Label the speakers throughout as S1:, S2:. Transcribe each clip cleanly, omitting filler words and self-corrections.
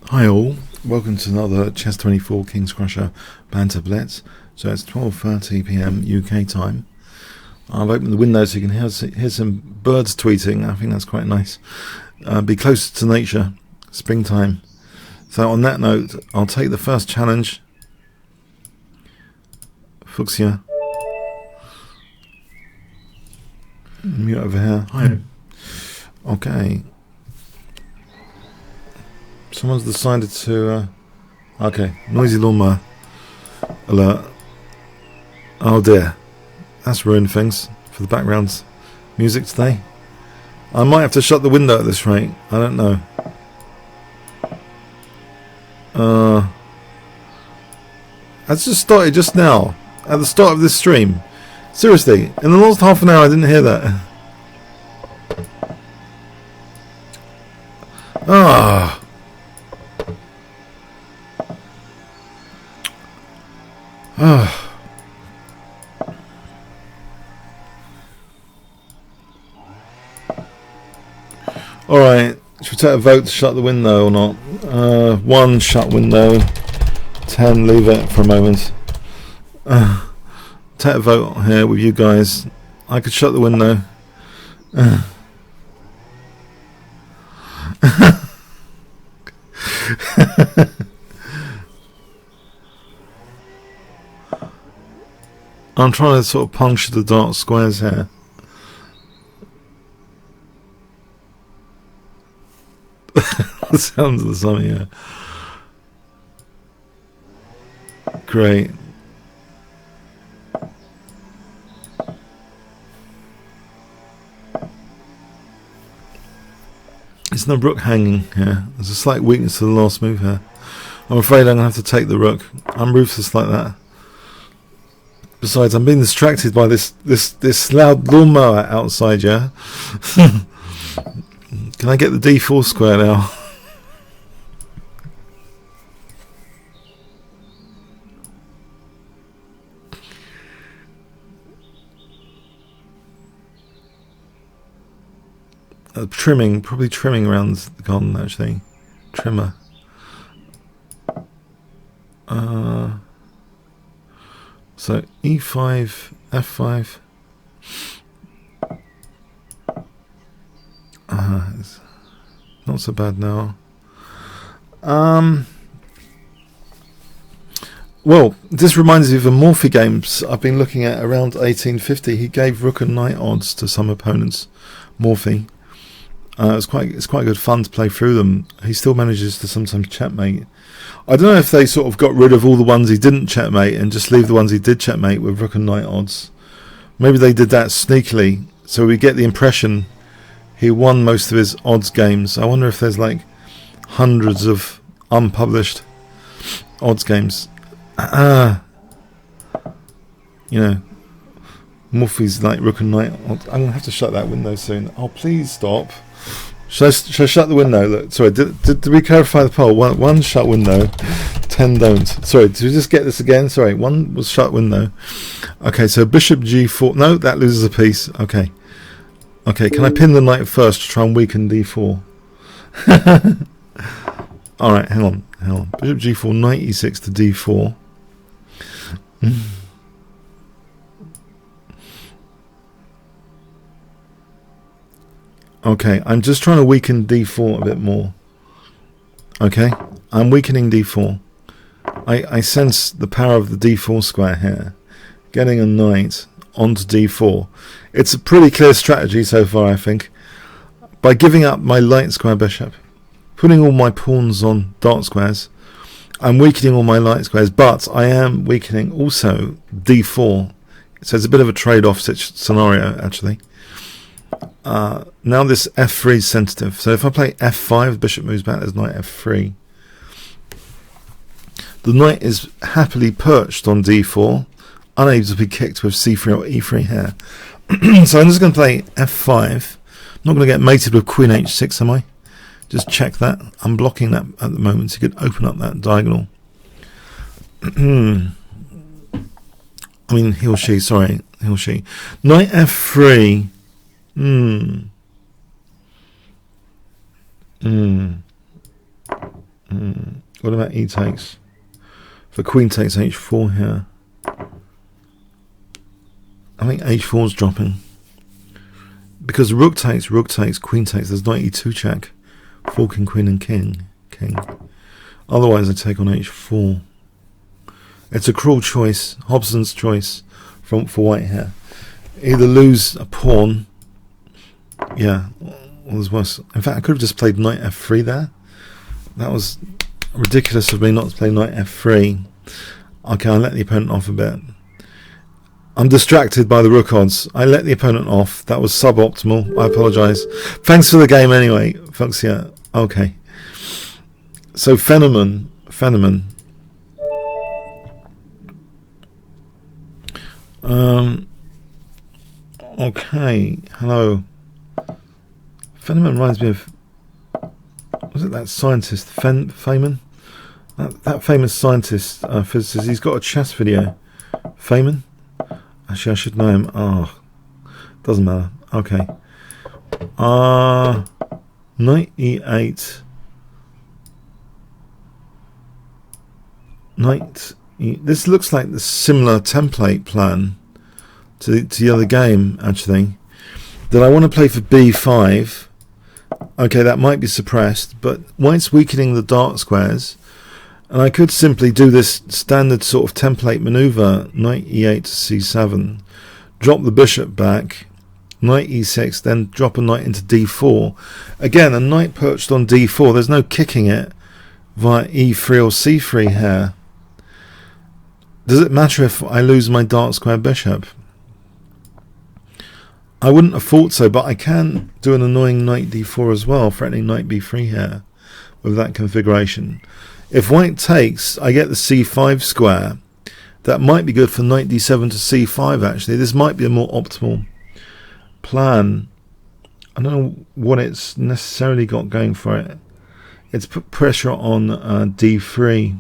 S1: Hi all, welcome to another Chess24 Kingscrusher Banter Blitz. So it's 12:30 PM UK time. I've opened the window so you can hear some birds tweeting. I think that's quite nice. Be closer to nature, springtime. So on that note, I'll take the first challenge. Fuchsia. Mute over here. Hi. Okay. Someone's decided to okay, noisy lawnmower alert. Oh dear, that's ruined things for the background music today. I might have to shut the window at this rate. I don't know. That's just started just now at the start of this stream. Seriously, in the last half an hour I didn't hear that. Ah. Alright, should we take a vote to shut the window or not? 1, shut window. 10, leave it for a moment. Take a vote here with you guys. I could shut the window. I'm trying to sort of puncture the dark squares here. The sounds of the sun, yeah. Great. There's no rook hanging here. There's a slight weakness to the last move here. I'm afraid I'm going to have to take the rook. I'm ruthless like that. Besides, I'm being distracted by this loud lawnmower outside, yeah? Can I get the d4 square now? Trimming, probably trimming around the garden actually. Trimmer. So e5, f5. It's not so bad now. Well, this reminds me of a Morphy games I've been looking at around 1850. He gave rook and knight odds to some opponents. Morphy. It's quite good fun to play through them. He still manages to sometimes checkmate. I don't know if they sort of got rid of all the ones he didn't checkmate and just leave the ones he did checkmate with rook and knight odds. Maybe they did that sneakily, so we get the impression he won most of his odds games. I wonder if there's like hundreds of unpublished odds games. You know, Morphy's like rook and knight odds. I'm gonna have to shut that window soon. Oh, please stop. Should I shut the window? Look, sorry, did we clarify the poll? One shut window, 10 don't. Sorry, did we just get this again? Sorry, 1 was shut window. Okay, so bishop g4. No, that loses a piece. Okay. Okay, can I pin the knight first to try and weaken d4? Alright, hang on. Bishop g4, knight e6 to d4. Okay, I'm just trying to weaken d4 a bit more. Okay, I'm weakening d4. I sense the power of the d4 square here. Getting a knight onto d4. It's a pretty clear strategy so far, I think. By giving up my light square bishop, putting all my pawns on dark squares, I'm weakening all my light squares, but I am weakening also d4. So it's a bit of a trade-off scenario, actually. Now this f3 is sensitive. So if I play f5, the bishop moves back, there's knight f3. The knight is happily perched on d4, unable to be kicked with c3 or e3 here. So I'm just going to play f5. I'm not going to get mated with queen h6, am I? Just check that. I'm blocking that at the moment, so you could open up that diagonal. I mean, he or she, sorry, he or she. Knight f3. What about e takes? For queen takes h4 here. I think h4 is dropping. Because rook takes, queen takes, there's knight e2 check. Forking queen and king. Otherwise I take on h4. It's a cruel choice, Hobson's choice for white here. Either lose a pawn, yeah, or there's worse. In fact, I could have just played knight f3 there. That was ridiculous of me not to play knight f3. Okay, I'll let the opponent off a bit. I'm distracted by the rook odds. I let the opponent off. That was suboptimal. I apologise. Thanks for the game anyway, folks. Yeah, okay. So Fenneman. Okay, hello. Fenneman reminds me of, was it that scientist, Feynman? That famous scientist, physicist. He's got a chess video. Feynman? Actually, I should know him. Oh, doesn't matter. Okay. Knight e8. Knight e. This looks like the similar template plan to the other game, actually. That I want to play for b5. Okay, that might be suppressed, but white's weakening the dark squares. And I could simply do this standard sort of template maneuver, knight e8 to c7, drop the bishop back, knight e6, then drop a knight into d4. Again, a knight perched on d4, there's no kicking it via e3 or c3 here. Does it matter if I lose my dark square bishop? I wouldn't have thought so, but I can do an annoying knight d4 as well, threatening knight b3 here with that configuration. If white takes, I get the c5 square. That might be good for knight d7 to c5, actually. This might be a more optimal plan. I don't know what it's necessarily got going for it. It's put pressure on d3.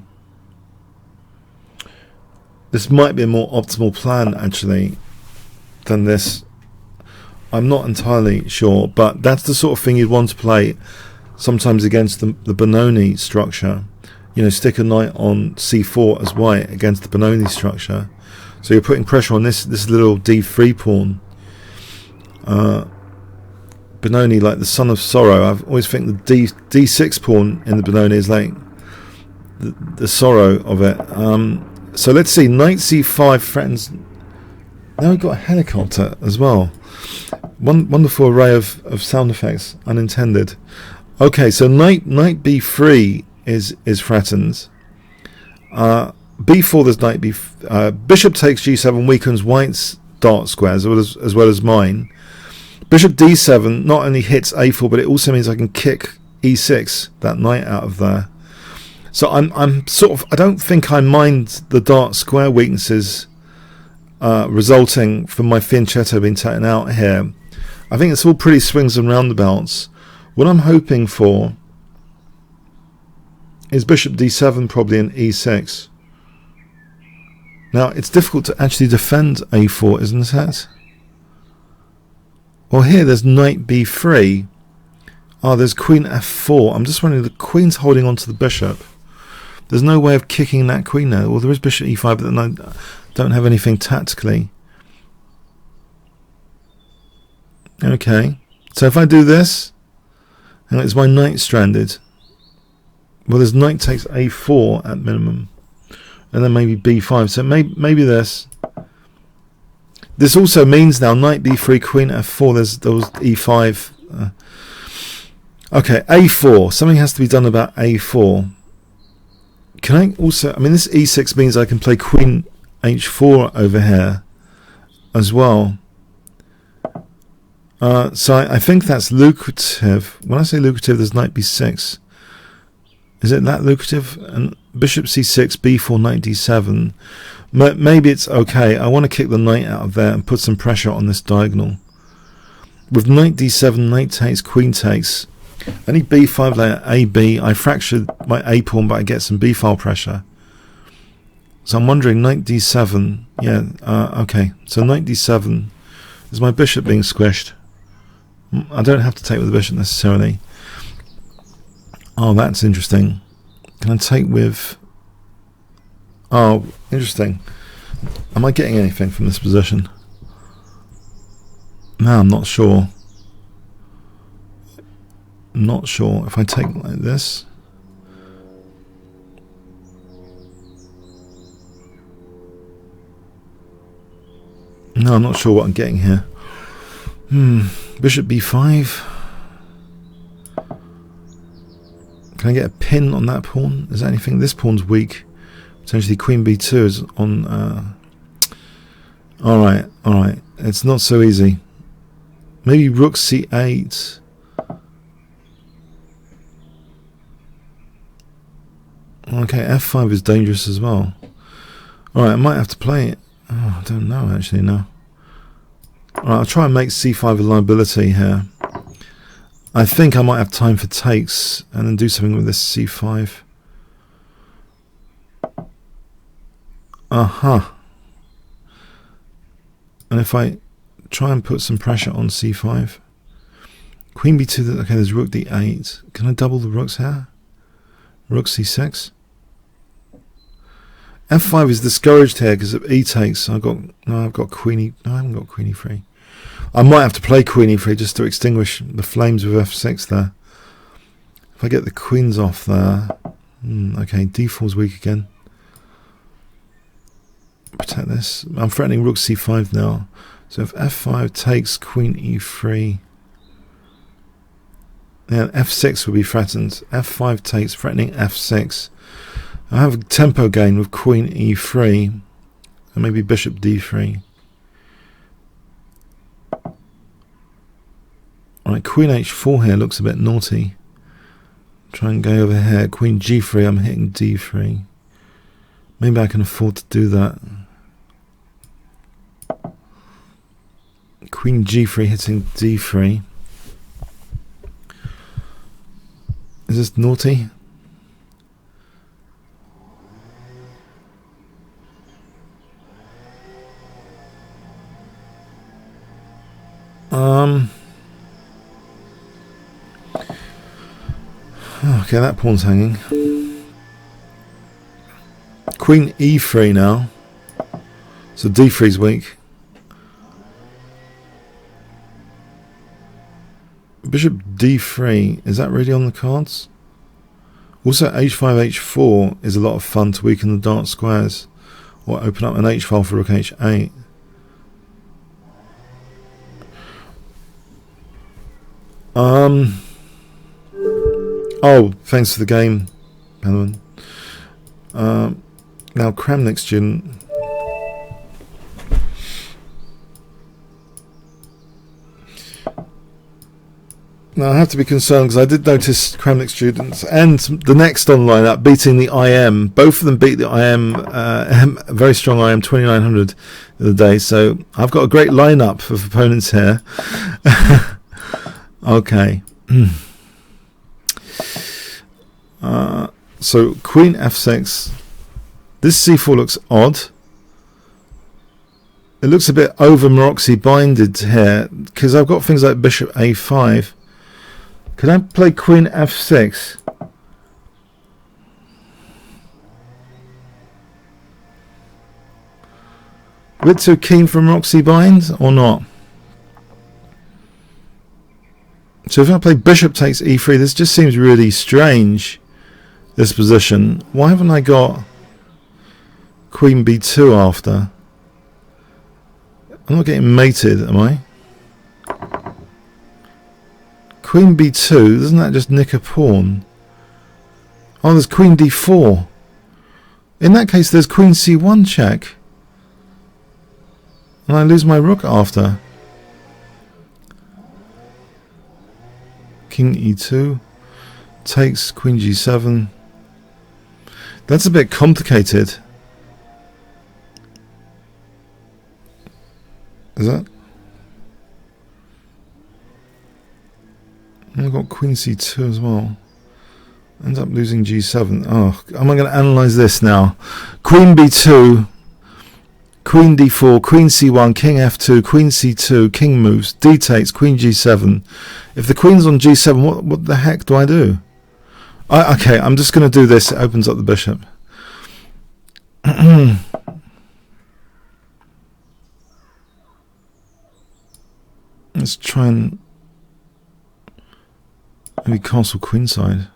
S1: This might be a more optimal plan, actually, than this. I'm not entirely sure, but that's the sort of thing you'd want to play sometimes against the Bononi structure. You know, stick a knight on c4 as white against the Bononi structure. So you're putting pressure on this little d3 pawn. Bononi, like the son of sorrow. I've always think the d6 pawn in the Bononi is like the sorrow of it. So let's see, knight c5 threatens. Now we've got a helicopter as well. Wonderful array of sound effects, unintended. Okay, so knight b3 is threatened. b4 there's knight bishop takes g7 weakens white's dark squares as well as mine. Bishop d7 not only hits a4, but it also means I can kick e6, that knight out of there. So I'm sort of, I don't think I mind the dark square weaknesses resulting from my fianchetto being taken out here. I think it's all pretty swings and roundabouts. What I'm hoping for is bishop d7 probably in e6. Now it's difficult to actually defend a4, isn't it? Well, here there's knight b3. There's queen f4. I'm just wondering, the queen's holding on to the bishop. There's no way of kicking that queen now. Well, there is bishop e5, but then I don't have anything tactically. Okay, so if I do this, and it's my knight stranded. Well, there's knight takes a4 at minimum, and then maybe b5. So maybe this. This also means now knight b3, queen f4. There was e5. Okay, a4. Something has to be done about a4. Can I also? I mean, this e6 means I can play queen h4 over here as well. So I think that's lucrative. When I say lucrative, there's knight b6. Is it that lucrative? And bishop c6, b4, knight d7. Maybe it's okay. I want to kick the knight out of there and put some pressure on this diagonal. With knight d7, knight takes, queen takes. Any b5 layer, ab. I fractured my a pawn, but I get some b file pressure. So I'm wondering, knight d7. Yeah, okay. So knight d7. Is my bishop being squished? I don't have to take with the bishop necessarily. Oh, that's interesting. Can I take with... Oh, interesting. Am I getting anything from this position? No, I'm not sure. Not sure. If I take like this... No, I'm not sure what I'm getting here. Bishop b5. Can I get a pin on that pawn? Is there anything? This pawn's weak. Potentially queen b2 is on... Alright, alright. It's not so easy. Maybe rook c8. Okay, f5 is dangerous as well. Alright, I might have to play it. Oh, I don't know actually, no. Alright, I'll try and make c5 a liability here. I think I might have time for takes and then do something with this c5. Aha. And if I try and put some pressure on c5. Queen b2, okay, there's rook d8. Can I double the rooks here? Rook c6. f5 is discouraged here because of e takes. I've got queen e. No, I haven't got queen e3. I might have to play queen e3 just to extinguish the flames with f6 there. If I get the queens off there, okay, d4's weak again. Protect this. I'm threatening rook c5 now. So if f5 takes queen e3, yeah, f6 will be threatened. f5 takes, threatening f6. I have a tempo gain with queen e3 and maybe bishop d3. Alright, queen h4 here looks a bit naughty. Try and go over here. Queen g3, I'm hitting d3. Maybe I can afford to do that. Queen g3 hitting d3. Is this naughty? Okay, that pawn's hanging. Queen e3 now. So d3's weak. Bishop d3, is that really on the cards? Also h5, h4 is a lot of fun to weaken the dark squares. Or open up an h file for rook h8. Oh, thanks for the game, Padawan. Now Kramnik student. Now I have to be concerned because I did notice Kramnik students and the next online up beating the IM. Both of them beat the IM, a very strong IM 2900 the other day. So I've got a great lineup of opponents here. Okay. So queen f6. This c4 looks odd. It looks a bit over Maroczy binded here because I've got things like bishop a5. Can I play queen f6? A bit too keen for Maroczy bind or not? So if I play bishop takes e3, this just seems really strange, this position. Why haven't I got queen b2 after? I'm not getting mated, am I? Queen b2, doesn't that just nick a pawn? Oh, there's queen d4. In that case, there's queen c1 check. And I lose my rook after. King e2 takes queen g7. That's a bit complicated. Is that? I've got queen c2 as well. Ends up losing g7. Oh, am I going to analyse this now? Queen b2, queen d4, queen c1, king f2, queen c2, king moves, d takes, queen g7. If the queen's on g7, what the heck do I do? Okay, I'm just going to do this. It opens up the bishop. Let's try and maybe castle queenside.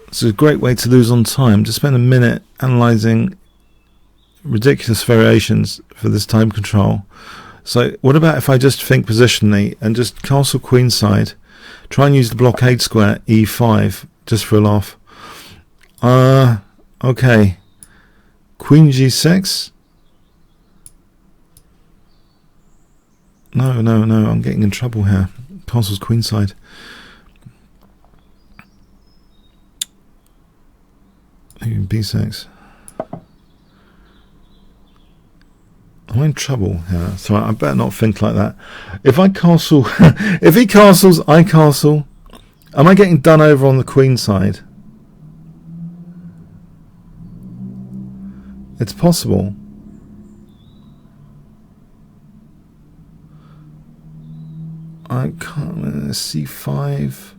S1: It's a great way to lose on time. Just spend a minute analysing ridiculous variations for this time control. So what about if I just think positionally and just castle queenside, try and use the blockade square e5 just for a laugh. Okay, queen g6. No, I'm getting in trouble here. Castle's queenside. Maybe b6. I'm in trouble here, so I better not think like that. If I castle, if he castles, I castle. Am I getting done over on the queen side? It's possible. I can't. C5,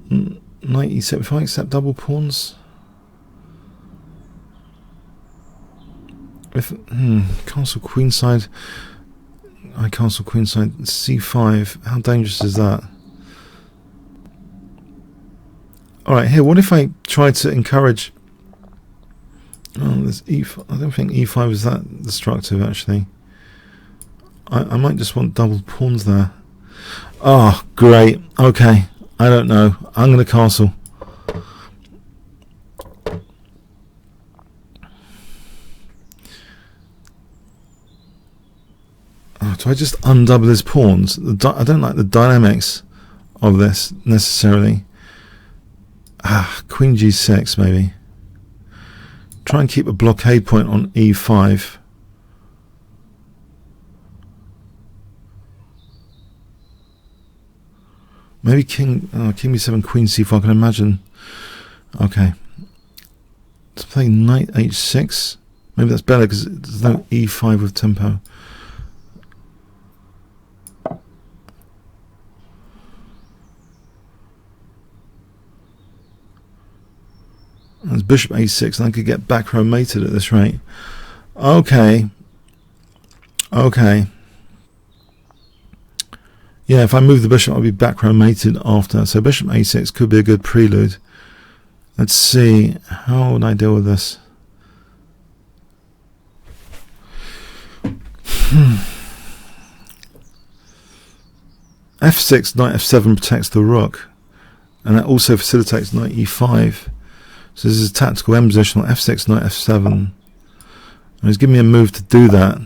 S1: knight e7. If I accept double pawns. If castle queenside, I castle queenside c5. How dangerous is that? All right, here. What if I try to encourage? Oh, there's e5. I don't think e5 is that destructive actually. I might just want double pawns there. Oh, great. Okay, I don't know. I'm going to castle. Do I just undouble his pawns? I don't like the dynamics of this necessarily. Queen g6 maybe. Try and keep a blockade point on e5. Maybe king b7, queen c4. I can imagine. Okay. Let's play knight h6. Maybe that's better because there's no e5 with tempo. There's bishop a6, and I could get back row mated at this rate. Okay. Okay. Yeah, if I move the bishop, I'll be back row mated after. So bishop a6 could be a good prelude. Let's see. How would I deal with this? f6, knight f7 protects the rook. And that also facilitates knight e5. So this is a tactical M position, f6, knight f7. And he's giving me a move to do that.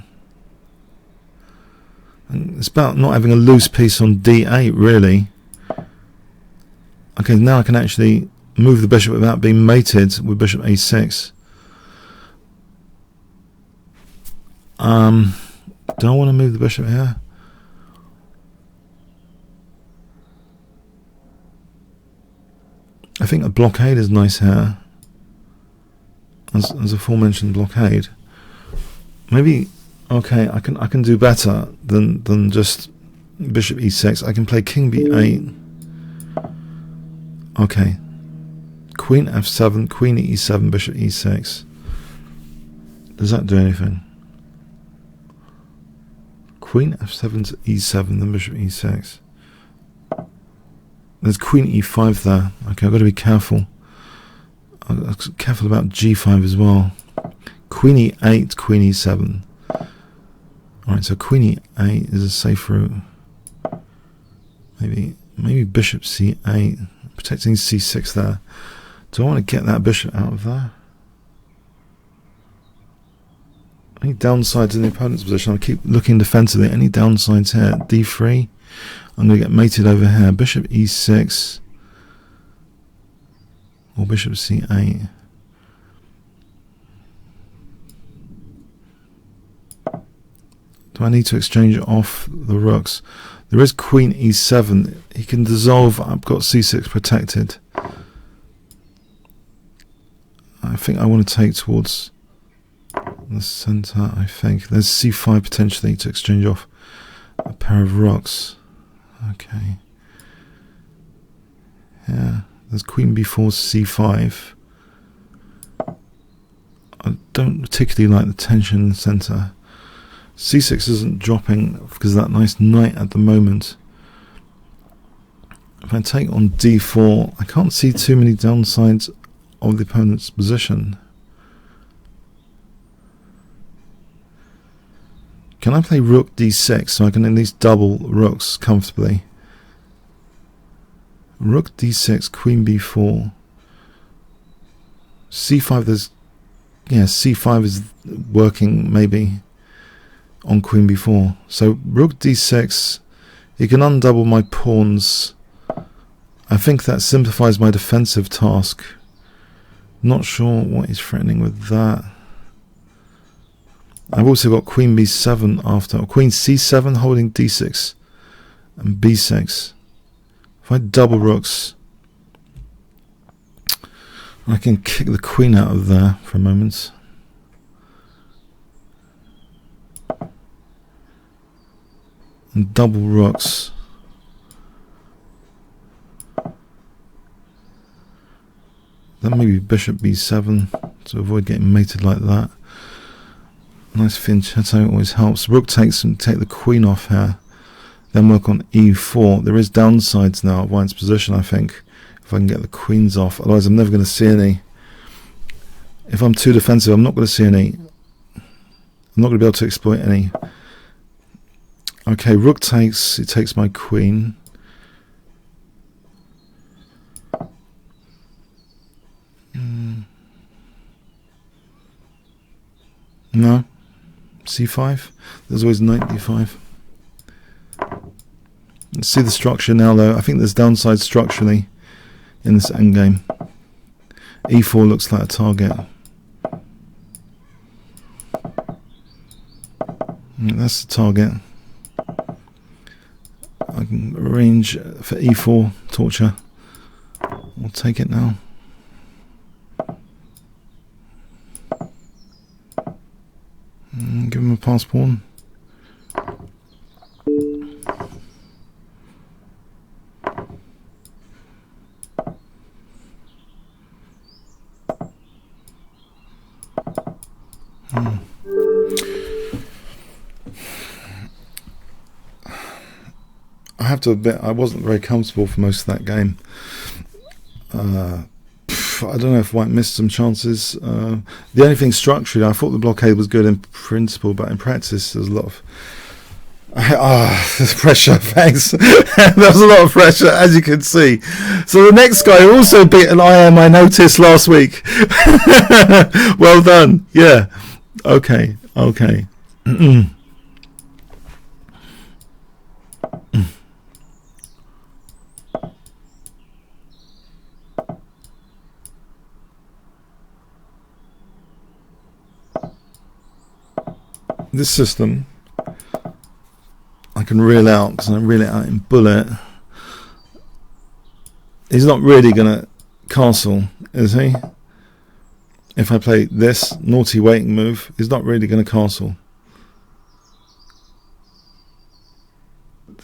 S1: And it's about not having a loose piece on d8, really. Okay, now I can actually move the bishop without being mated with bishop a6. Do I want to move the bishop here? I think a blockade is nice here, as aforementioned blockade. Maybe, okay, I can do better than just bishop e6. I can play king b8. Okay, queen f7, queen e7, bishop e6. Does that do anything? Queen f7 to e7, then bishop e6. There's queen e5 there. Okay, I've got to be careful. I'm careful about g5 as well. Queen e8, queen e7. Alright, so queen e8 is a safe route. Maybe bishop c8, protecting c6 there. Do I want to get that bishop out of there? Any downsides in the opponent's position? I keep looking defensively. Any downsides here? d3. I'm going to get mated over here. Bishop e6 or bishop c8. Do I need to exchange off the rooks? There is queen e7. He can dissolve. I've got c6 protected. I think I want to take towards the center. I think there's c5 potentially to exchange off a pair of rooks. Okay. here. There's queen b4, c5. I don't particularly like the tension in the centre. c6 isn't dropping because of that nice knight at the moment. If I take on d4, I can't see too many downsides of the opponent's position. Can I play rook d6 so I can at least double rooks comfortably? Rook d6, queen b4. c5, there's... yeah, c5 is working maybe on queen b4. So rook d6, you can undouble my pawns. I think that simplifies my defensive task. Not sure what he's threatening with that. I've also got queen b7 after, or queen c7 holding d6 and b6. If I double rooks, I can kick the queen out of there for a moment. And double rooks. Then maybe bishop b7 to avoid getting mated like that. Nice fianchetto always helps. Rook takes and take the queen off here. Then work on e4. There is downsides now of white's position, I think, if I can get the queens off. Otherwise I'm never going to see any. If I'm too defensive, I'm not going to see any. I'm not going to be able to exploit any. Okay, rook takes. It takes my queen. No. c5. There's always knight d5. Let's see the structure now, though. I think there's downside structurally in this endgame. e4 looks like a target. That's the target. I can arrange for e4 torture. We'll take it now. Give him a pass pawn. I have to admit, I wasn't very comfortable for most of that game. I don't know if white missed some chances. The only thing structurally, I thought the blockade was good in principle, but in practice there's a lot of there's pressure. Thanks. There was a lot of pressure, as you can see. So the next guy also beat an IM I noticed last week. Well done. Yeah. Okay. This system I can reel out because I reel it out in bullet. He's not really going to castle, is he? If I play this naughty waiting move, he's not really going to castle.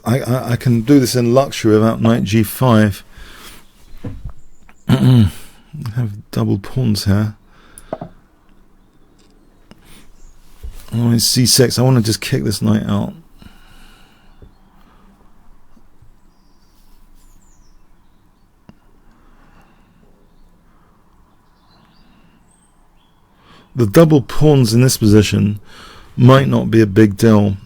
S1: I can do this in luxury without knight g5. I have double pawns here. Oh, it's c6. I want to just kick this knight out. The double pawns in this position might not be a big deal.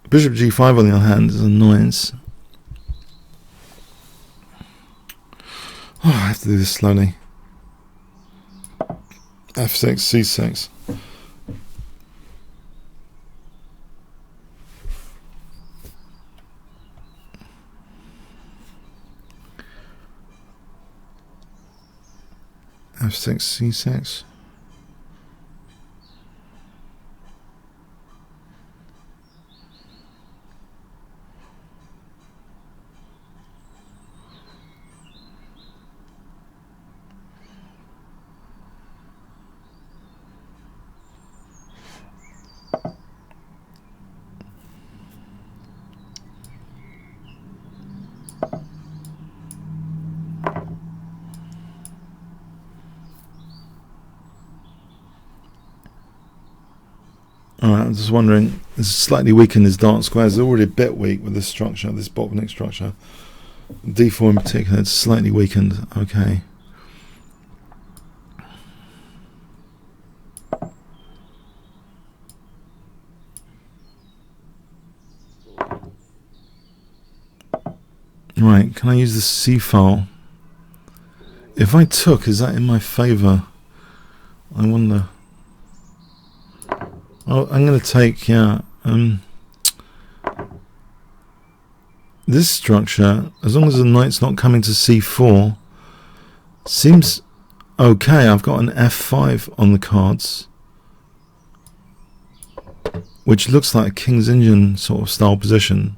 S1: Bishop g5 on the other hand is an annoyance. Oh, I have to do this slowly. f6, c6. f6, c6. Alright, I'm just wondering, this is slightly weakened, his dark squares. They're already a bit weak with this structure, this Botvinnik structure. D4 in particular, it's slightly weakened. Okay. Right, can I use the C file? If I took, is that in my favour? I wonder. Oh, I'm going to take, yeah, this structure, as long as the knight's not coming to C4, seems okay. I've got an F5 on the cards, which looks like a King's Indian sort of style position,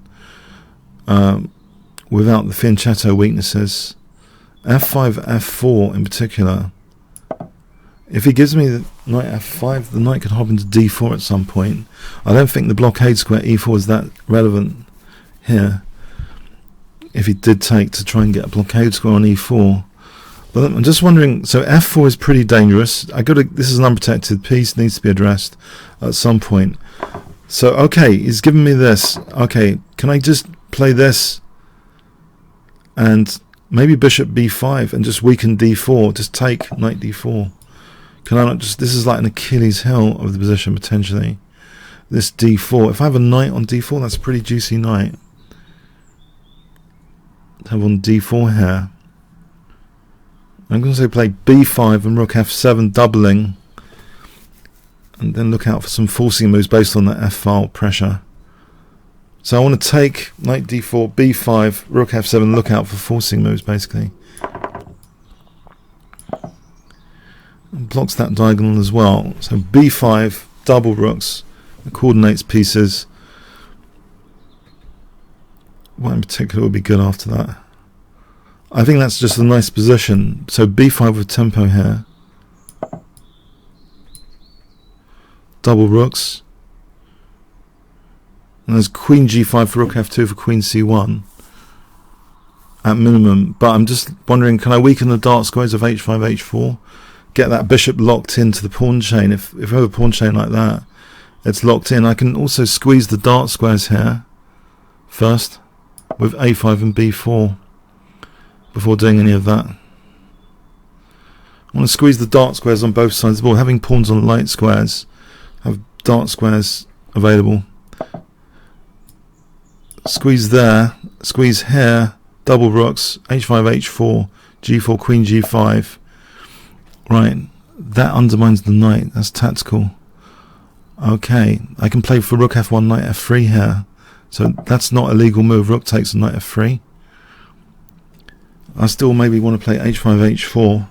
S1: without the fianchetto weaknesses. F5, F4 in particular. If he gives me the knight F5, the knight could hop into D4 at some point. I don't think the blockade square E4 is that relevant here. If he did take to try and get a blockade square on E4. But I'm just wondering, so F4 is pretty dangerous. This is an unprotected piece, needs to be addressed at some point. So, okay, he's given me this. Okay, can I just play this and maybe bishop B5 and just weaken D4, just take knight D4? Can I not just, this is like an Achilles heel of the position potentially. This D4, if I have a knight on D4, that's a pretty juicy knight. Have on D4 here. I'm going to say play B5 and rook F7 doubling, and then look out for some forcing moves based on that F file pressure. So I want to take knight D4, B5, rook F7, look out for forcing moves basically. And blocks that diagonal as well. So B5, double rooks, it coordinates pieces. What in particular would be good after that? I think that's just a nice position. So B5 with tempo here. Double rooks. And there's Queen G5 for Rook F2 for Queen C1. At minimum. But I'm just wondering, can I weaken the dark squares of H5, H4? Get that bishop locked into the pawn chain. If I have a pawn chain like that, it's locked in. I can also squeeze the dark squares here first with A5 and B4 before doing any of that. I want to squeeze the dark squares on both sides of the board. Having pawns on light squares, have dark squares available. Squeeze there, squeeze here, double rooks, H5, H4, G4, Queen G5. Right, that undermines the knight. That's tactical. Okay, I can play for Rook F1, Knight F3 here. So that's not a legal move. Rook takes a Knight F3. I still maybe want to play H5, H4.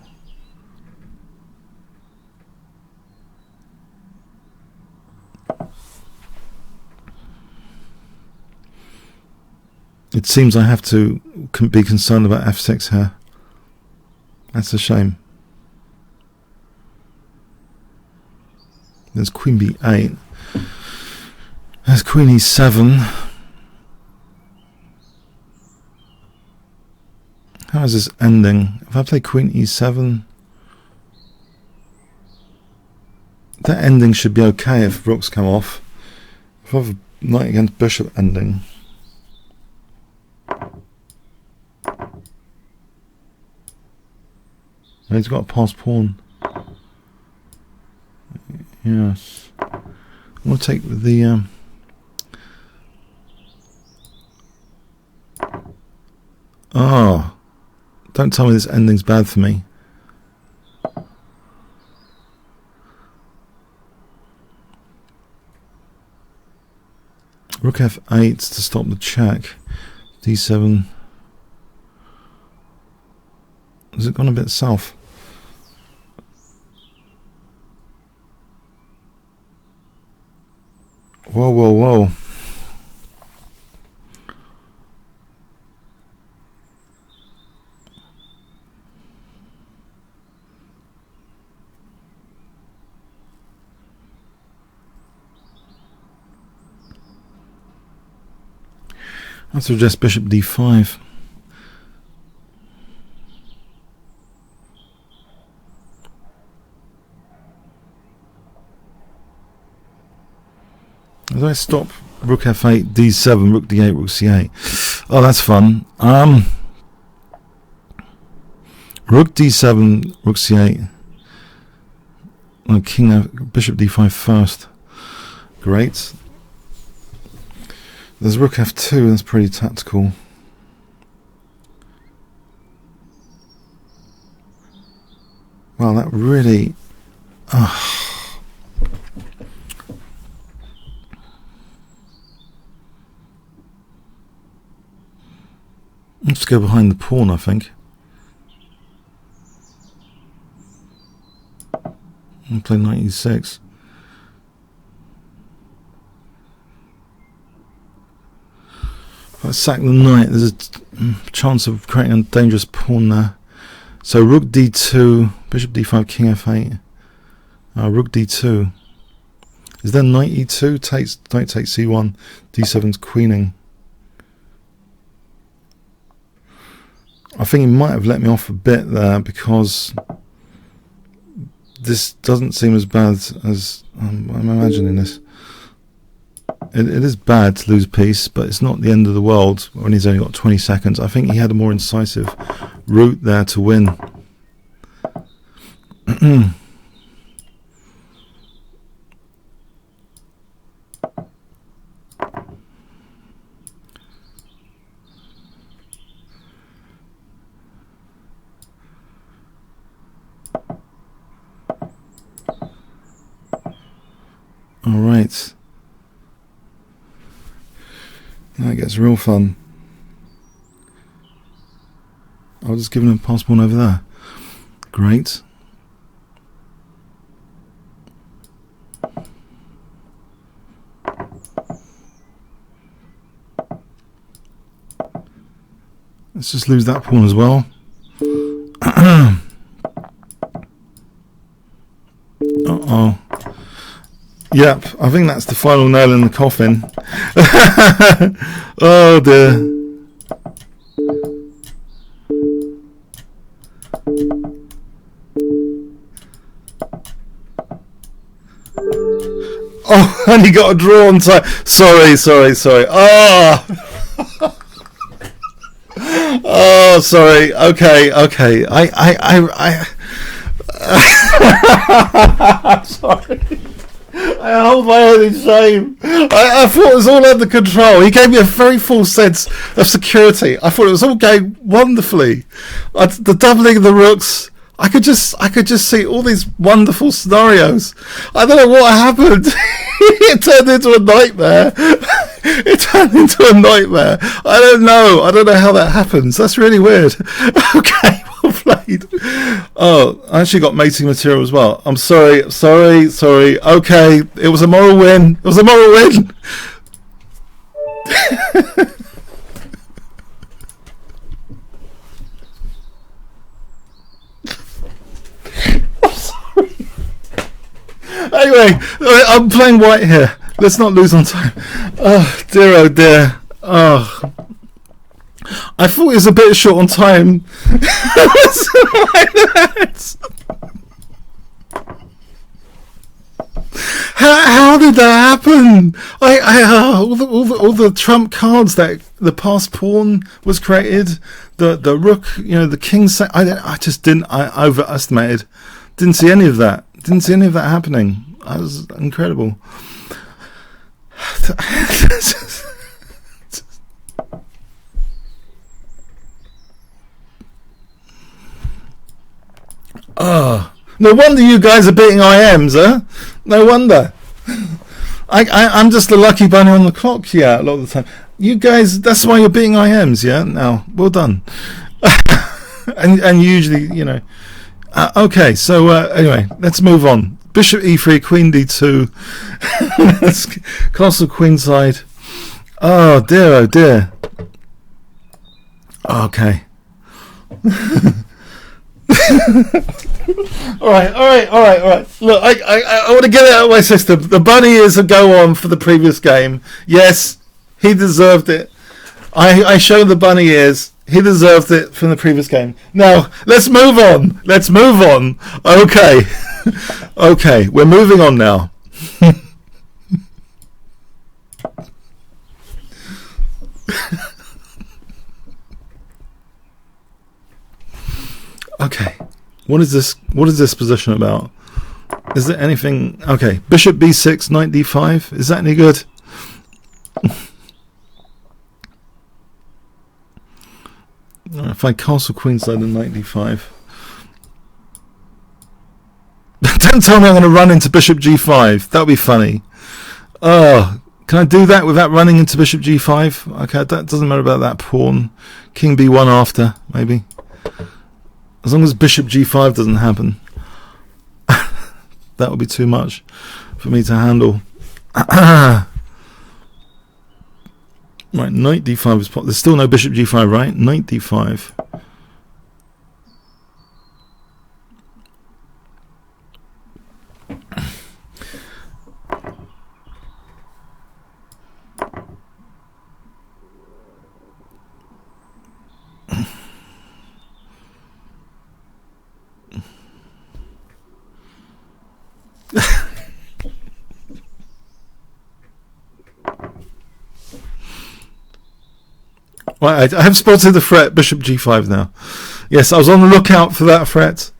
S1: It seems I have to be concerned about F6 here. That's a shame. There's Queen B8. There's Queen E7. How is this ending? If I play Queen E7, that ending should be okay if rooks come off. If I have a knight against bishop ending, he's got a passed pawn. Yes. I want to take the oh, don't tell me this ending's bad for me. Rook F8 to stop the check. D7. Has it gone a bit south? Whoa, whoa, whoa. I suggest bishop D5. do I stop rook f8, d7, rook d8, rook c8? Oh, that's fun. Rook d7, rook c8. Oh, bishop d5 first. Great. There's rook f2, that's pretty tactical. Well, that really... Let's go behind the pawn, I think. And play knight e6. If I sack the knight, there's a chance of creating a dangerous pawn there. So rook d2, bishop d5, king f8. Rook d2. Is there knight e2? Knight takes c1. d7's queening. I think he might have let me off a bit there because this doesn't seem as bad as I'm imagining this. It is bad to lose piece, but it's not the end of the world when he's only got 20 seconds. I think he had a more incisive route there to win. All right. Now it gets real fun. I'll just give him a pass pawn over there. Great. Let's just lose that pawn as well. Uh-oh. Yep, I think that's the final nail in the coffin. Oh dear. Oh, and he got a draw on time. Sorry. Oh! Oh, sorry. Okay. I'm sorry. I hold my head in shame. I thought it was all under control. He gave me a very false sense of security. I thought it was all going wonderfully. The doubling of the rooks. I could just see all these wonderful scenarios. I don't know what happened. It turned into a nightmare. I don't know how that happens. That's really weird. Okay. Played. Oh, I actually got mating material as well. I'm sorry. Okay, it was a moral win. I'm sorry. Anyway, I'm playing white here. Let's not lose on time. Oh dear. Oh. I thought it was a bit short on time. How did that happen? All the trump cards that the passed pawn was created, the rook, the king. I overestimated. Didn't see any of that. Happening. That was incredible. Oh, no wonder you guys are beating IMs, huh? No wonder. I'm just the lucky bunny on the clock here a lot of the time. You guys, that's why you're beating IMs, yeah? Now, well done. and usually, okay, so anyway, let's move on. Bishop e3, queen d2. Castle queenside. Oh dear. Okay. All right. Look, I want to get it out of my system. The bunny ears will go on for the previous game. Yes, he deserved it. I showed the bunny ears. He deserved it from the previous game. Now, let's move on. Okay. Okay, we're moving on now. What is this? What is this position about? Is there anything? Okay, bishop b6, knight d5. Is that any good? If I castle queenside and knight d5. Don't tell me I'm going to run into bishop g5. That would be funny. Oh, can I do that without running into bishop g5? Okay, that doesn't matter about that pawn. King b1 after, maybe. As long as bishop g5 doesn't happen. That would be too much for me to handle. Right, knight d5 is there's still no bishop g5, right? Knight d5. Right, I have spotted the threat, bishop g5 now. Yes, I was on the lookout for that threat.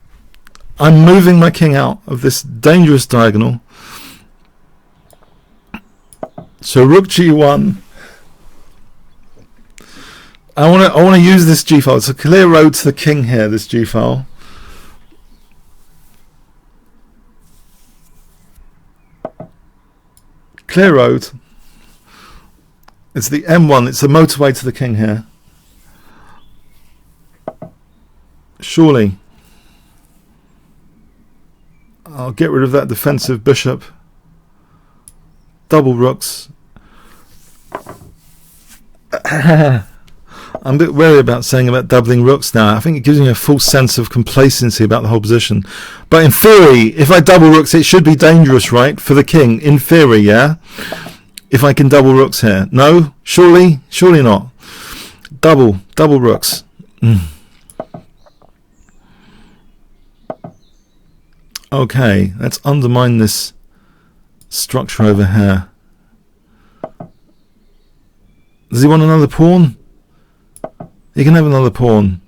S1: I'm moving my king out of this dangerous diagonal. So rook g1. I want to use this g-file. It's a clear road to the king here, this g-file. Clear road. It's the M1, it's the motorway to the king here. Surely I'll get rid of that defensive bishop. Double rooks. I'm a bit wary about saying about doubling rooks now. I think it gives me a false sense of complacency about the whole position. But in theory, if I double rooks, it should be dangerous, right? For the king, in theory, yeah? If I can double rooks here. No? Surely? Surely not. Double rooks. Okay, let's undermine this structure over here. Does he want another pawn? He can have another pawn.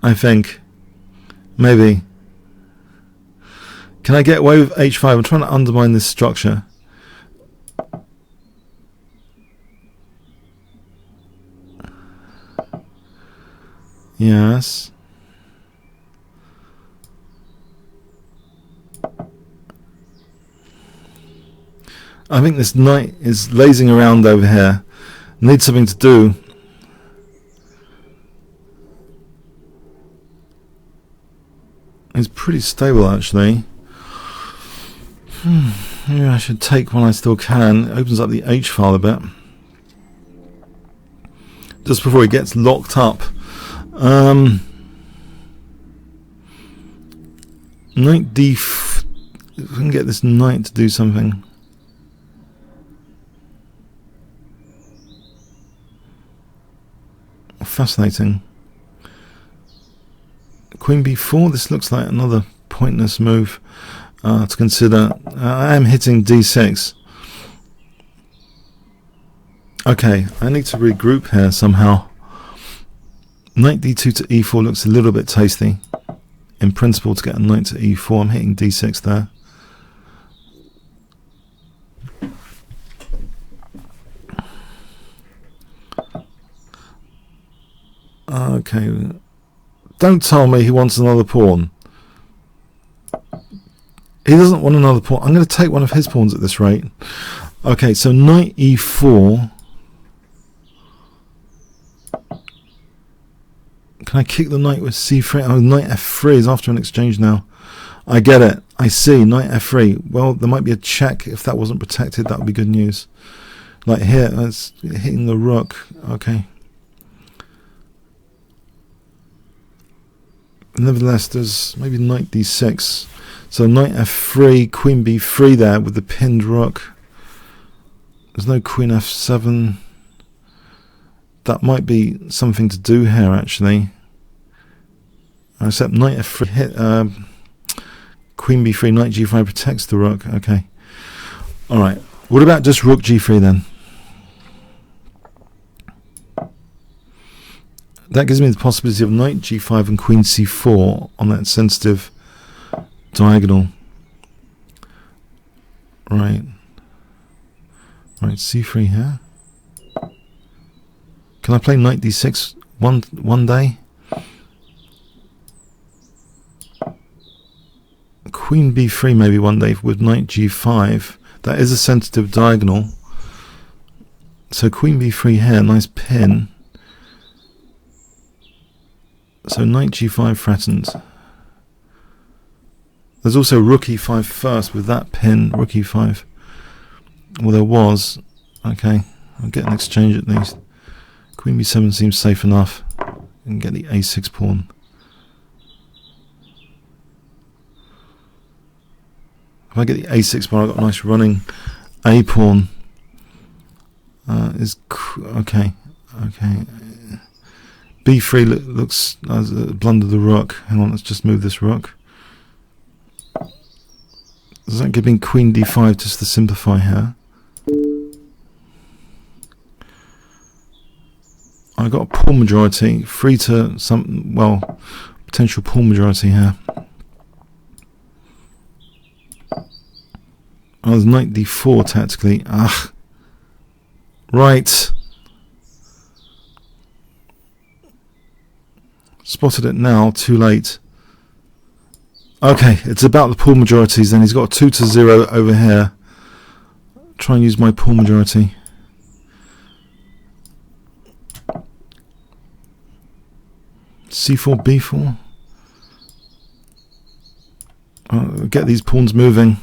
S1: I think. Maybe. Can I get away with h5? I'm trying to undermine this structure. Yes. I think this knight is lazing around over here. Needs something to do. He's pretty stable actually. Maybe I should take one I still can. It opens up the H file a bit. Just before he gets locked up. Knight d. If we can get this knight to do something. Fascinating. Queen b4. This looks like another pointless move to consider. I am hitting d6. Okay, I need to regroup here somehow. Knight d2 to e4 looks a little bit tasty. In principle, to get a knight to e4, I'm hitting d6 there. Okay, don't tell me he wants another pawn. He doesn't want another pawn. I'm going to take one of his pawns at this rate. Okay, so knight e4. Can I kick the knight with c3? Oh, knight f3 is after an exchange now. I get it. I see. Knight f3. Well, there might be a check. If that wasn't protected, that would be good news. Like here, that's hitting the rook. Okay. Nevertheless, there's maybe knight d6. So knight f3, queen b3 there with the pinned rook. There's no queen f7. That might be something to do here, actually. Except knight f3 hit queen b3, knight g5 protects the rook. Okay. Alright. What about just rook g3 then? That gives me the possibility of knight g5 and queen c4 on that sensitive diagonal. Right. Right, c3 here. Can I play knight d6 one day? Queen b3 maybe one day with knight g5. That is a sensitive diagonal. So queen b3 here, nice pin. So knight g5 threatened. There's also rook e5 first with that pin, rook e5. Well, there was. Okay, I'll get an exchange at least. Queen b7 seems safe enough. And get the a6 pawn. If I get the a6 pawn, I've got a nice running a pawn. Okay. Okay. b3 looks as a blunder the rook. Hang on, let's just move this rook. Does that give me queen d5 just to simplify here? I got a pawn majority, free to some, well, potential pawn majority here. I was knight d4 tactically. Ah, right. Spotted it now, too late. Okay, it's about the pawn majorities then. He's got a 2-0 over here. Try and use my pawn majority. c4, b4. Get these pawns moving.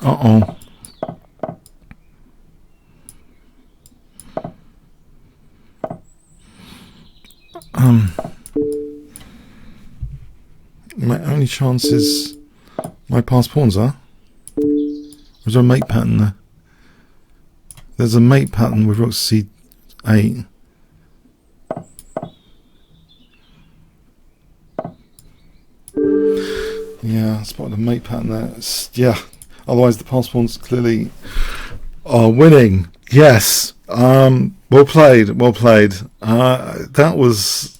S1: Uh-oh. My only chance is my passed pawns, huh? Or is there a mate pattern there? There's a mate pattern with rook c8. Yeah, I spotted a mate pattern there. Yeah. Otherwise, the passed pawns clearly are winning. Yes. Well played. Well played. That was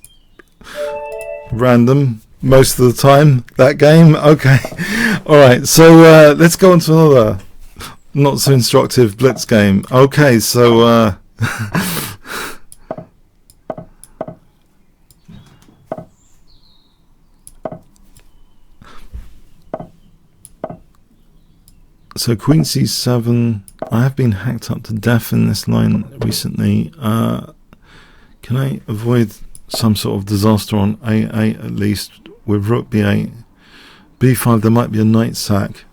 S1: random most of the time, that game. Okay. Alright, so let's go on to another not so instructive blitz game. Okay, so so queen c7. I have been hacked up to death in this line recently. Can I avoid some sort of disaster on a8 at least with rook b8? b5, there might be a knight sack.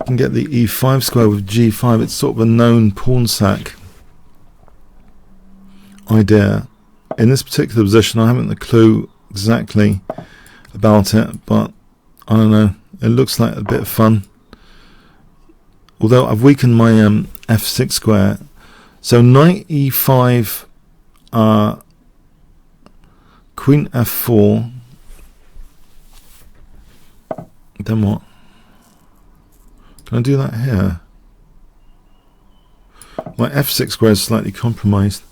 S1: Can get the e5 square with g5. It's sort of a known pawn sack idea. In this particular position, I haven't a clue exactly about it, but I don't know. It looks like a bit of fun. Although I've weakened my f6 square, so knight e5, queen f4. Then what? Can I do that here? My f6 square is slightly compromised.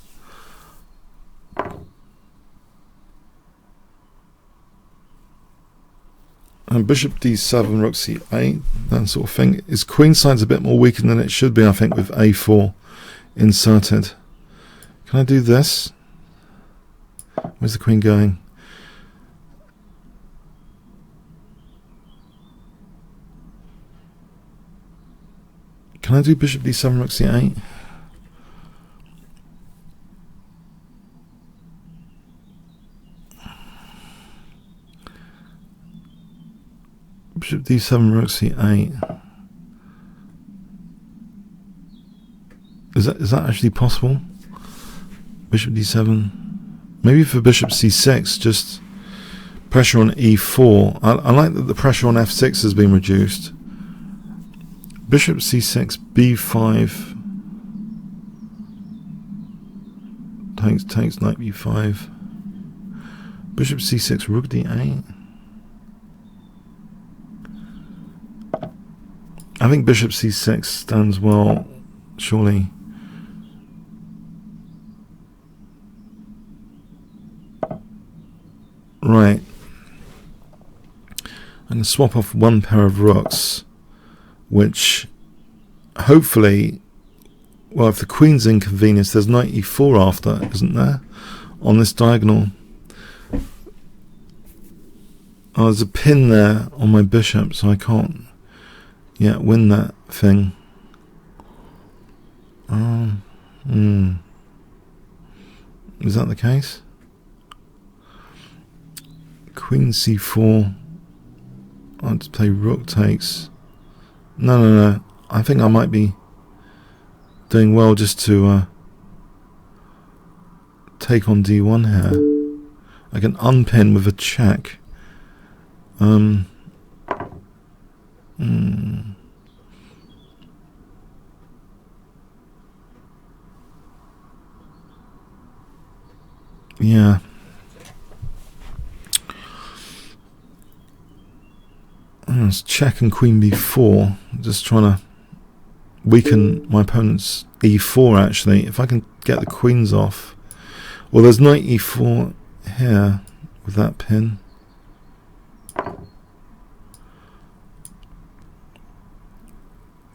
S1: And bishop d7, rook c8, that sort of thing. His queen side's a bit more weakened than it should be, I think, with a4 inserted. Can I do this? Where's the queen going? Can I do bishop d7, rook c8? Bishop d7, rook c8. Is that is that actually possible? Bishop d7. Maybe for bishop c6, just pressure on e4. I like that the pressure on f6 has been reduced. Bishop c6, b5. Takes knight b5. Bishop c6, rook d8. I think bishop c6 stands well, surely. Right. I'm going to swap off one pair of rooks, which hopefully, well, if the queen's inconvenienced, there's knight e4 after, isn't there? On this diagonal. Oh, there's a pin there on my bishop, so I can't yet win that thing. Is that the case? Queen c4. I'll just play rook takes. No. I think I might be doing well just to take on d1 here. I can unpin with a check. Yeah. Let's check and queen b4. Just trying to weaken my opponent's e4 actually. If I can get the queens off. Well, there's knight e4 here with that pin.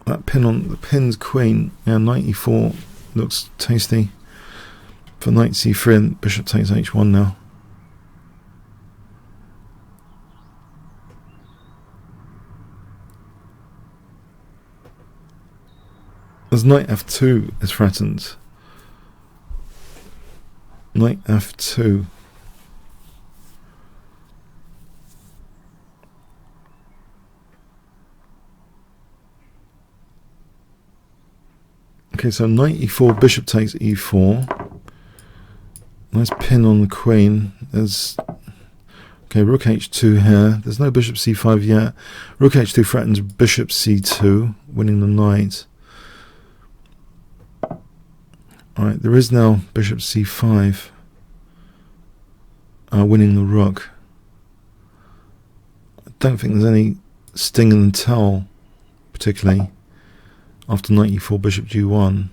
S1: That pin on the pin's queen. Yeah, knight e4 looks tasty. For knight c3 and bishop takes h1 now. There's knight f2 is threatened. Knight f2. Okay, so knight e4, bishop takes e4. Nice pin on the queen. There's okay, rook h2 here. There's no bishop c5 yet. Rook h2 threatens bishop c2, winning the knight. Alright, there is now bishop c5, winning the rook. I don't think there's any sting in the tell, particularly after knight e4, bishop g1.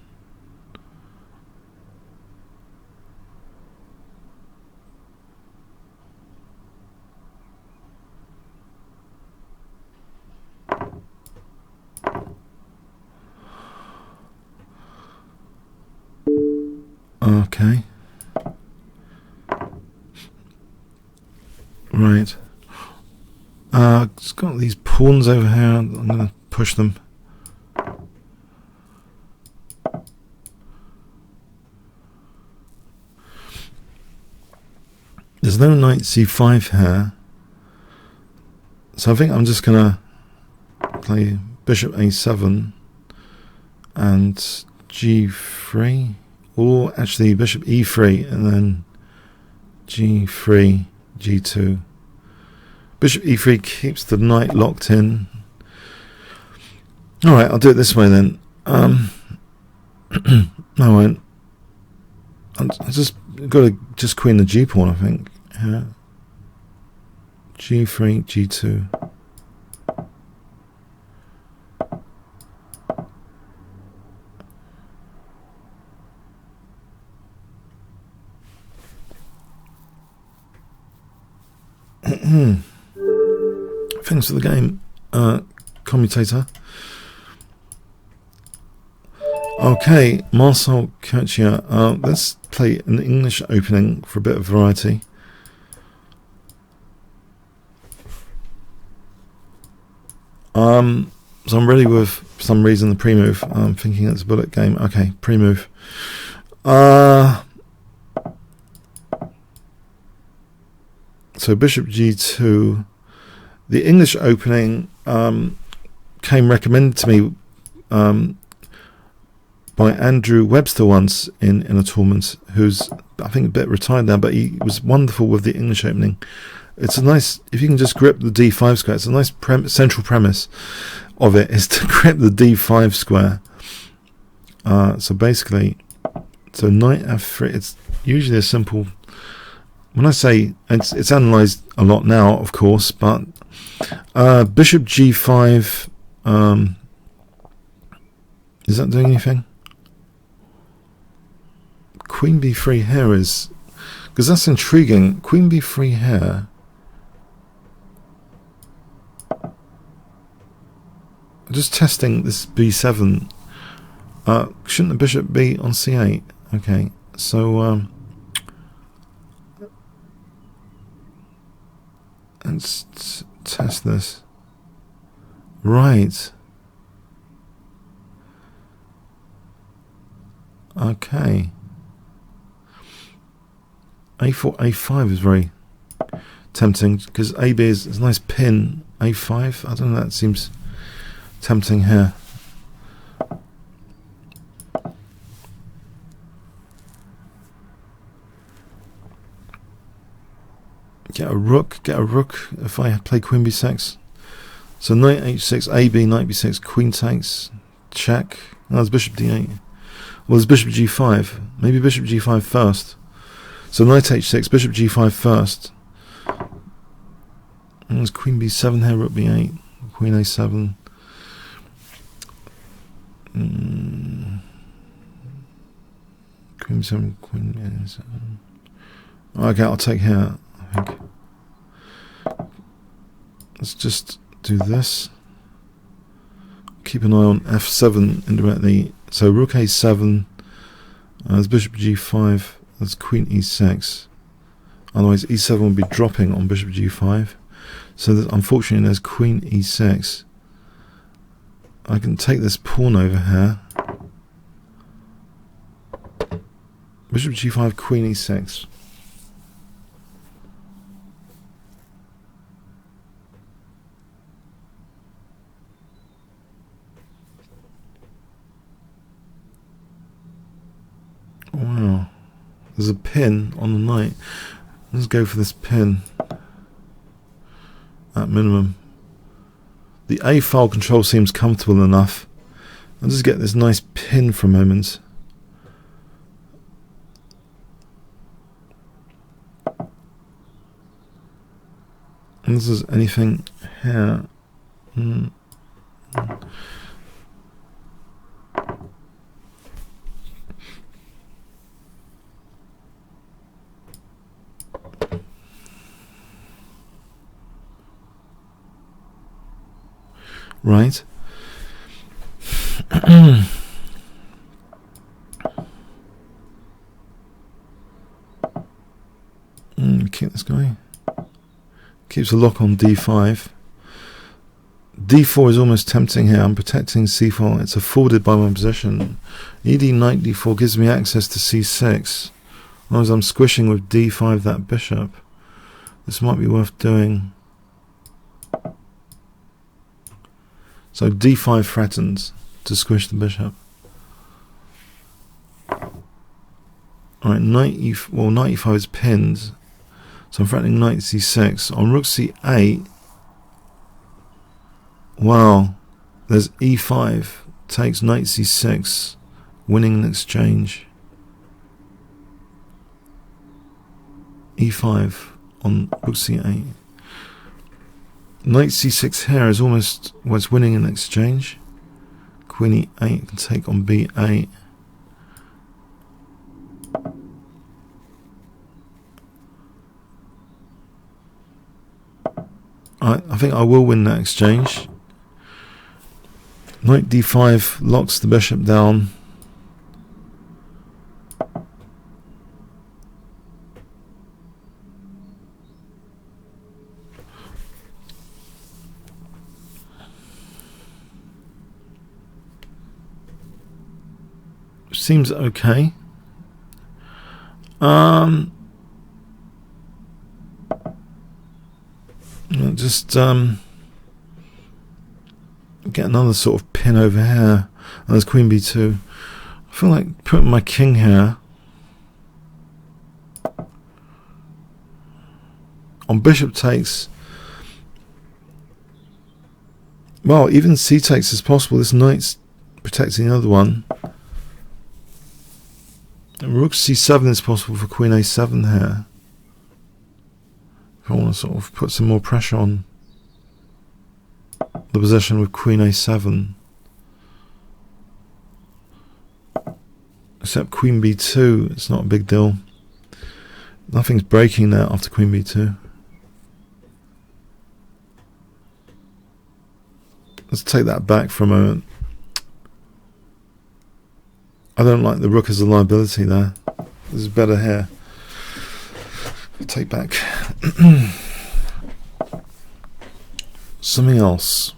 S1: Okay. Right. It's got these pawns over here. I'm going to push them. There's no knight c5 here. So I think I'm just going to play bishop a7 and g3. Or actually bishop e3 and then g3, g2. Bishop e3 keeps the knight locked in. Alright, I'll do it this way then. No, I won't. I just got to just queen the g pawn, I think. Yeah. g3, g2. Thanks for the game, commutator. Okay, Marcel Kirchia. Let's play an English opening for a bit of variety. So I'm ready with, for some reason, the pre-move. I'm thinking it's a bullet game. Okay, pre-move. So bishop g2. The English opening came recommended to me by Andrew Webster once in a tournament, who's I think a bit retired now, but he was wonderful with the English opening. It's a nice, if you can just grip the d5 square, it's a nice central premise of it is to grip the d5 square. So basically, so knight f3, it's usually a simple, when I say, it's analysed a lot now, of course, but bishop g5, is that doing anything? Queen b3 here is, because that's intriguing, queen b3 here. Just testing this b7. Shouldn't the bishop be on c8? Okay, so let's test this. Right. Okay. a4, a5 is very tempting because AB is a nice pin. a5, I don't know, that seems tempting here. Get a rook if I play queen b6. So knight h6, AB, knight b6, queen takes, check. Oh, there's bishop d8. Well, there's bishop g5. Maybe bishop g5 first. So knight h6, bishop g5 first. And there's queen b7 here, rook b8, queen a7. Queen b7, queen a7. Okay, I'll take here, I think. Let's just do this. Keep an eye on f7 indirectly. So rook a7, there's bishop g5, there's queen e6. Otherwise e7 will be dropping on bishop g5. So that, unfortunately there's queen e6. I can take this pawn over here. Bishop g5, queen e6. Wow, there's a pin on the knight. Let's go for this pin at minimum. The A file control seems comfortable enough. I'll just get this nice pin for a moment. Unless there's anything here. Right. Keep this guy. Keeps a lock on d5. d4 is almost tempting here. I'm protecting c4. It's afforded by my position. ed knight d4 gives me access to c6. Otherwise I'm squishing with d5 that bishop. This might be worth doing. So d5 threatens to squish the bishop. Alright, knight e5 is pinned. So I'm threatening knight c6. On rook c8, wow, there's e5, takes knight c6, winning an exchange. e5 on rook c8. Knight c6 here is almost, well, it's winning an exchange. Queen e8 can take on b8. I think I will win that exchange. Knight d5 locks the bishop down. Seems okay. Just get another sort of pin over here. And there's queen b2. I feel like putting my king here. On bishop takes. Well, even c takes is possible. This knight's protecting the other one. And rook c7 is possible for queen a7 here. If I want to sort of put some more pressure on the position with queen a7. Except queen b2, it's not a big deal. Nothing's breaking there after queen b2. Let's take that back for a moment. I don't like the rook as a liability there. This is better here. Take back. Something else.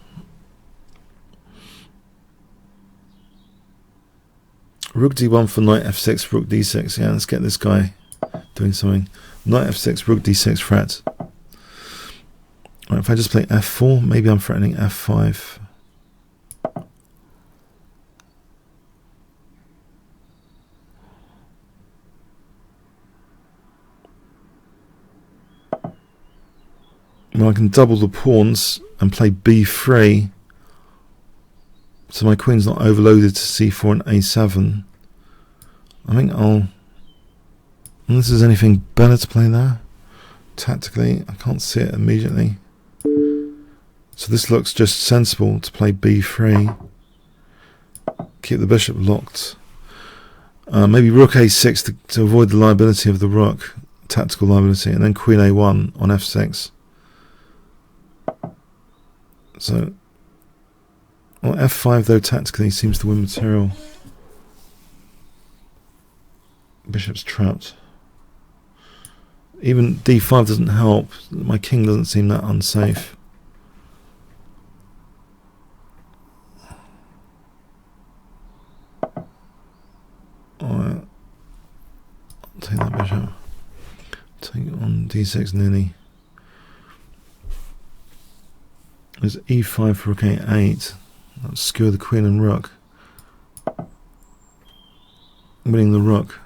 S1: Rook d1 for knight f6, rook d6. Yeah, let's get this guy doing something. Knight f6, rook d6 threat. Right, if I just play f4, maybe I'm threatening f5. Well, I can double the pawns and play b3. So my queen's not overloaded to c4 and a7. I think I'll... Unless there's anything better to play there. Tactically, I can't see it immediately. So this looks just sensible to play b3. Keep the bishop locked. Maybe rook a6 to avoid the liability of the rook. Tactical liability. And then queen a1 on f6. So... Well, f5 though tactically seems to win material. Bishop's trapped. Even d5 doesn't help. My king doesn't seem that unsafe. Alright. Take that bishop. Take on d6 nearly. There's e5 for rook a8. Let's skewer the queen and rook. Winning the rook.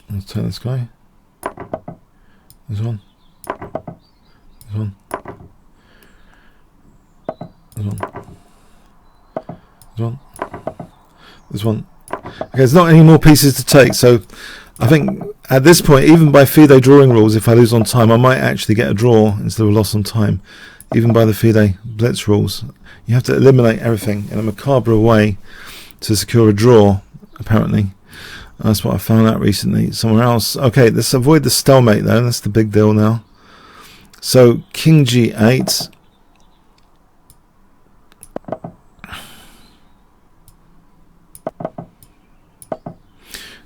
S1: Let's take this guy. This one. This one. This one. This one. This one. Okay, there's not any more pieces to take, so I think at this point, even by FIDE drawing rules, if I lose on time, I might actually get a draw instead of a loss on time. Even by the FIDE Blitz rules. You have to eliminate everything in a macabre way to secure a draw, apparently. That's what I found out recently somewhere else. Okay, let's avoid the stalemate though. That's the big deal now. So king g8.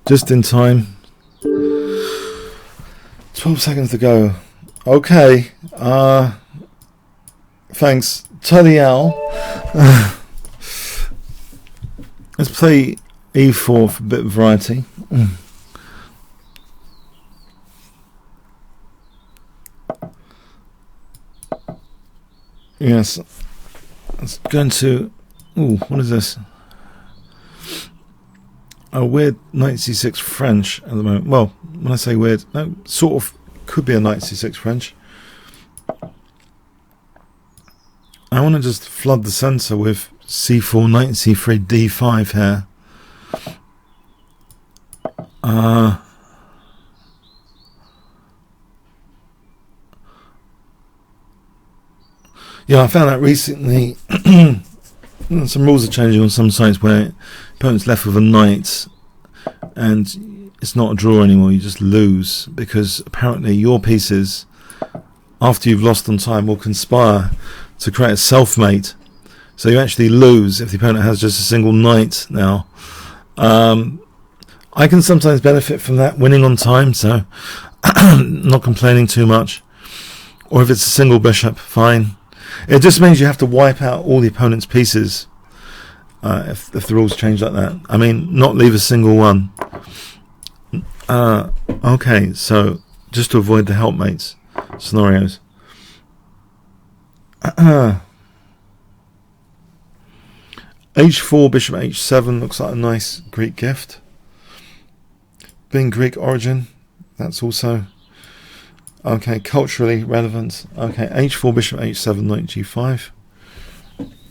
S1: Just in time. 12 seconds to go. Okay. Thanks. Talial. Let's play e4 for a bit of variety. Yes. It's going to... Ooh, what is this? A weird knight c6 French at the moment. Well, when I say weird, no, sort of could be a knight c6 French. I want to just flood the center with c4, knight c3, d5 here. Yeah, I found out recently some rules are changing on some sites where opponent's left with a knight and it's not a draw anymore, you just lose, because apparently your pieces, after you've lost on time, will conspire to create a self-mate. So you actually lose if the opponent has just a single knight now. I can sometimes benefit from that, winning on time, so not complaining too much. Or if it's a single bishop, fine. It just means you have to wipe out all the opponent's pieces if the rules change like that. I mean, not leave a single one. Okay, so just to avoid the helpmates scenarios. H4, bishop h7 looks like a nice Greek gift. Being Greek origin, that's also okay, culturally relevant. Okay, h4, bishop h7, knight g5.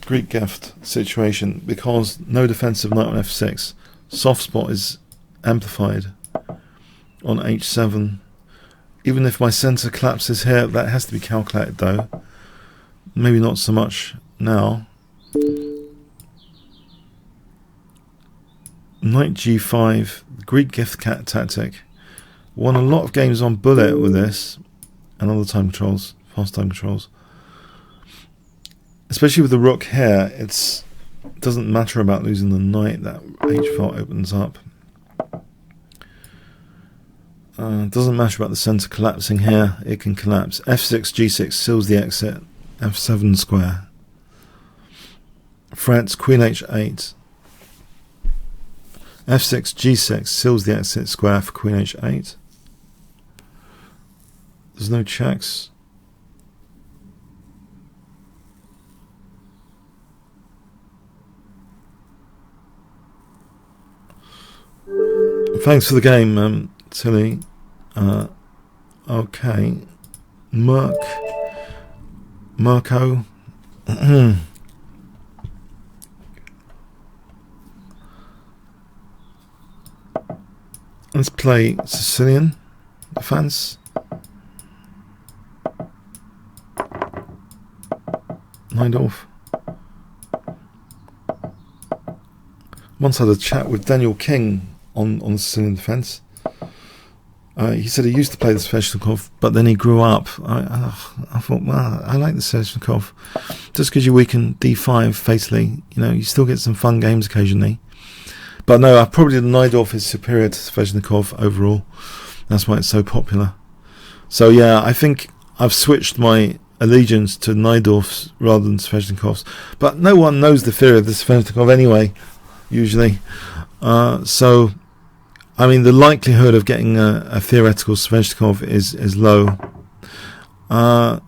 S1: Greek gift situation, because no defensive knight on f6. Soft spot is amplified on h7. Even if my center collapses here, that has to be calculated though. Maybe not so much now. Knight g5, Greek gift cat tactic. Won a lot of games on bullet with this, and other time controls, fast time controls. Especially with the rook here, it doesn't matter about losing the knight. That h4 opens up. Doesn't matter about the center collapsing here. It can collapse. f6, g6 seals the exit. f7 square. Threats, queen h8. f6, g6 seals the exit square for queen h8. There's no checks. Thanks for the game, Tilly. Okay. Mirko. Let's play Sicilian defense. Neindorf. Once had a chat with Daniel King on Sicilian defense. He said he used to play the Sveshnikov, but then he grew up. I thought, well, I like the Sveshnikov. Just because you weaken d5 fatally, you know, you still get some fun games occasionally. But no, probably the Neindorf is superior to Sveshnikov overall. That's why it's so popular. So yeah, I think I've switched my allegiance to Neindorf's rather than Sveshnikov's. But no one knows the theory of the Sveshnikov anyway, usually. So, I mean, the likelihood of getting a theoretical Sveshnikov is low.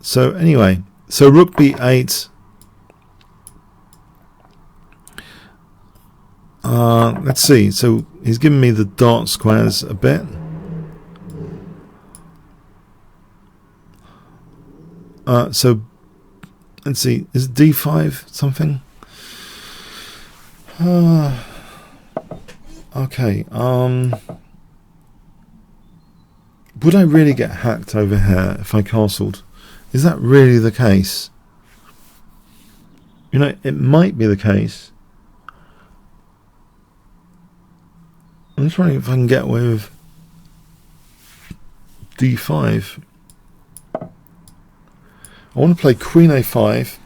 S1: So anyway, so rook b8. Let's see. So he's given me the dark squares a bit. So let's see. Is it d5 something? Okay. Would I really get hacked over here if I castled? Is that really the case? You know, it might be the case. I'm just wondering if I can get away with d5. I want to play queen a5,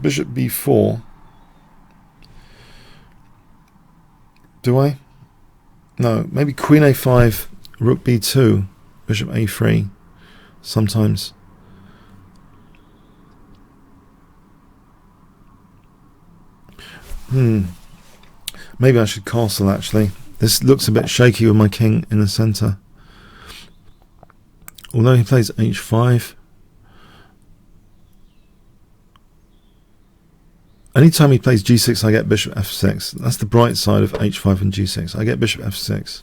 S1: bishop b4. Do I? No, maybe queen a5, rook b2, bishop a3 sometimes. Maybe I should castle actually. This looks a bit shaky with my king in the centre. Although he plays h5. Anytime he plays g6, I get bishop f6. That's the bright side of h5 and g6. I get bishop f6.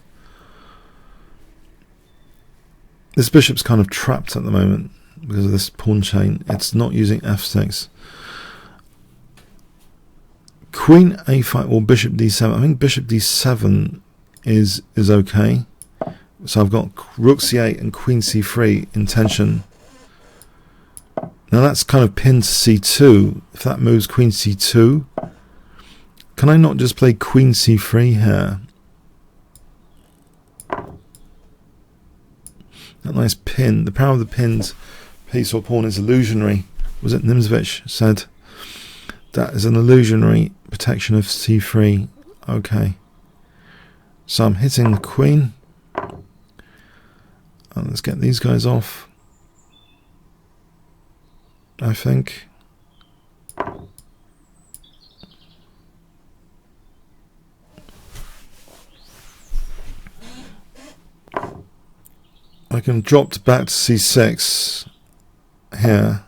S1: This bishop's kind of trapped at the moment because of this pawn chain. It's not using f6. Queen a5 or bishop d7. I think bishop d7 is okay. So I've got rook c8 and queen c3 in tension. Now that's kind of pinned to c2. If that moves queen c2, can I not just play queen c3 here? That nice pin. The power of the pinned piece or pawn is illusionary. Was it Nimzovich said? That is an illusionary protection of c3. Okay. So I'm hitting the queen. Let's get these guys off, I think. I can drop back to c6 here.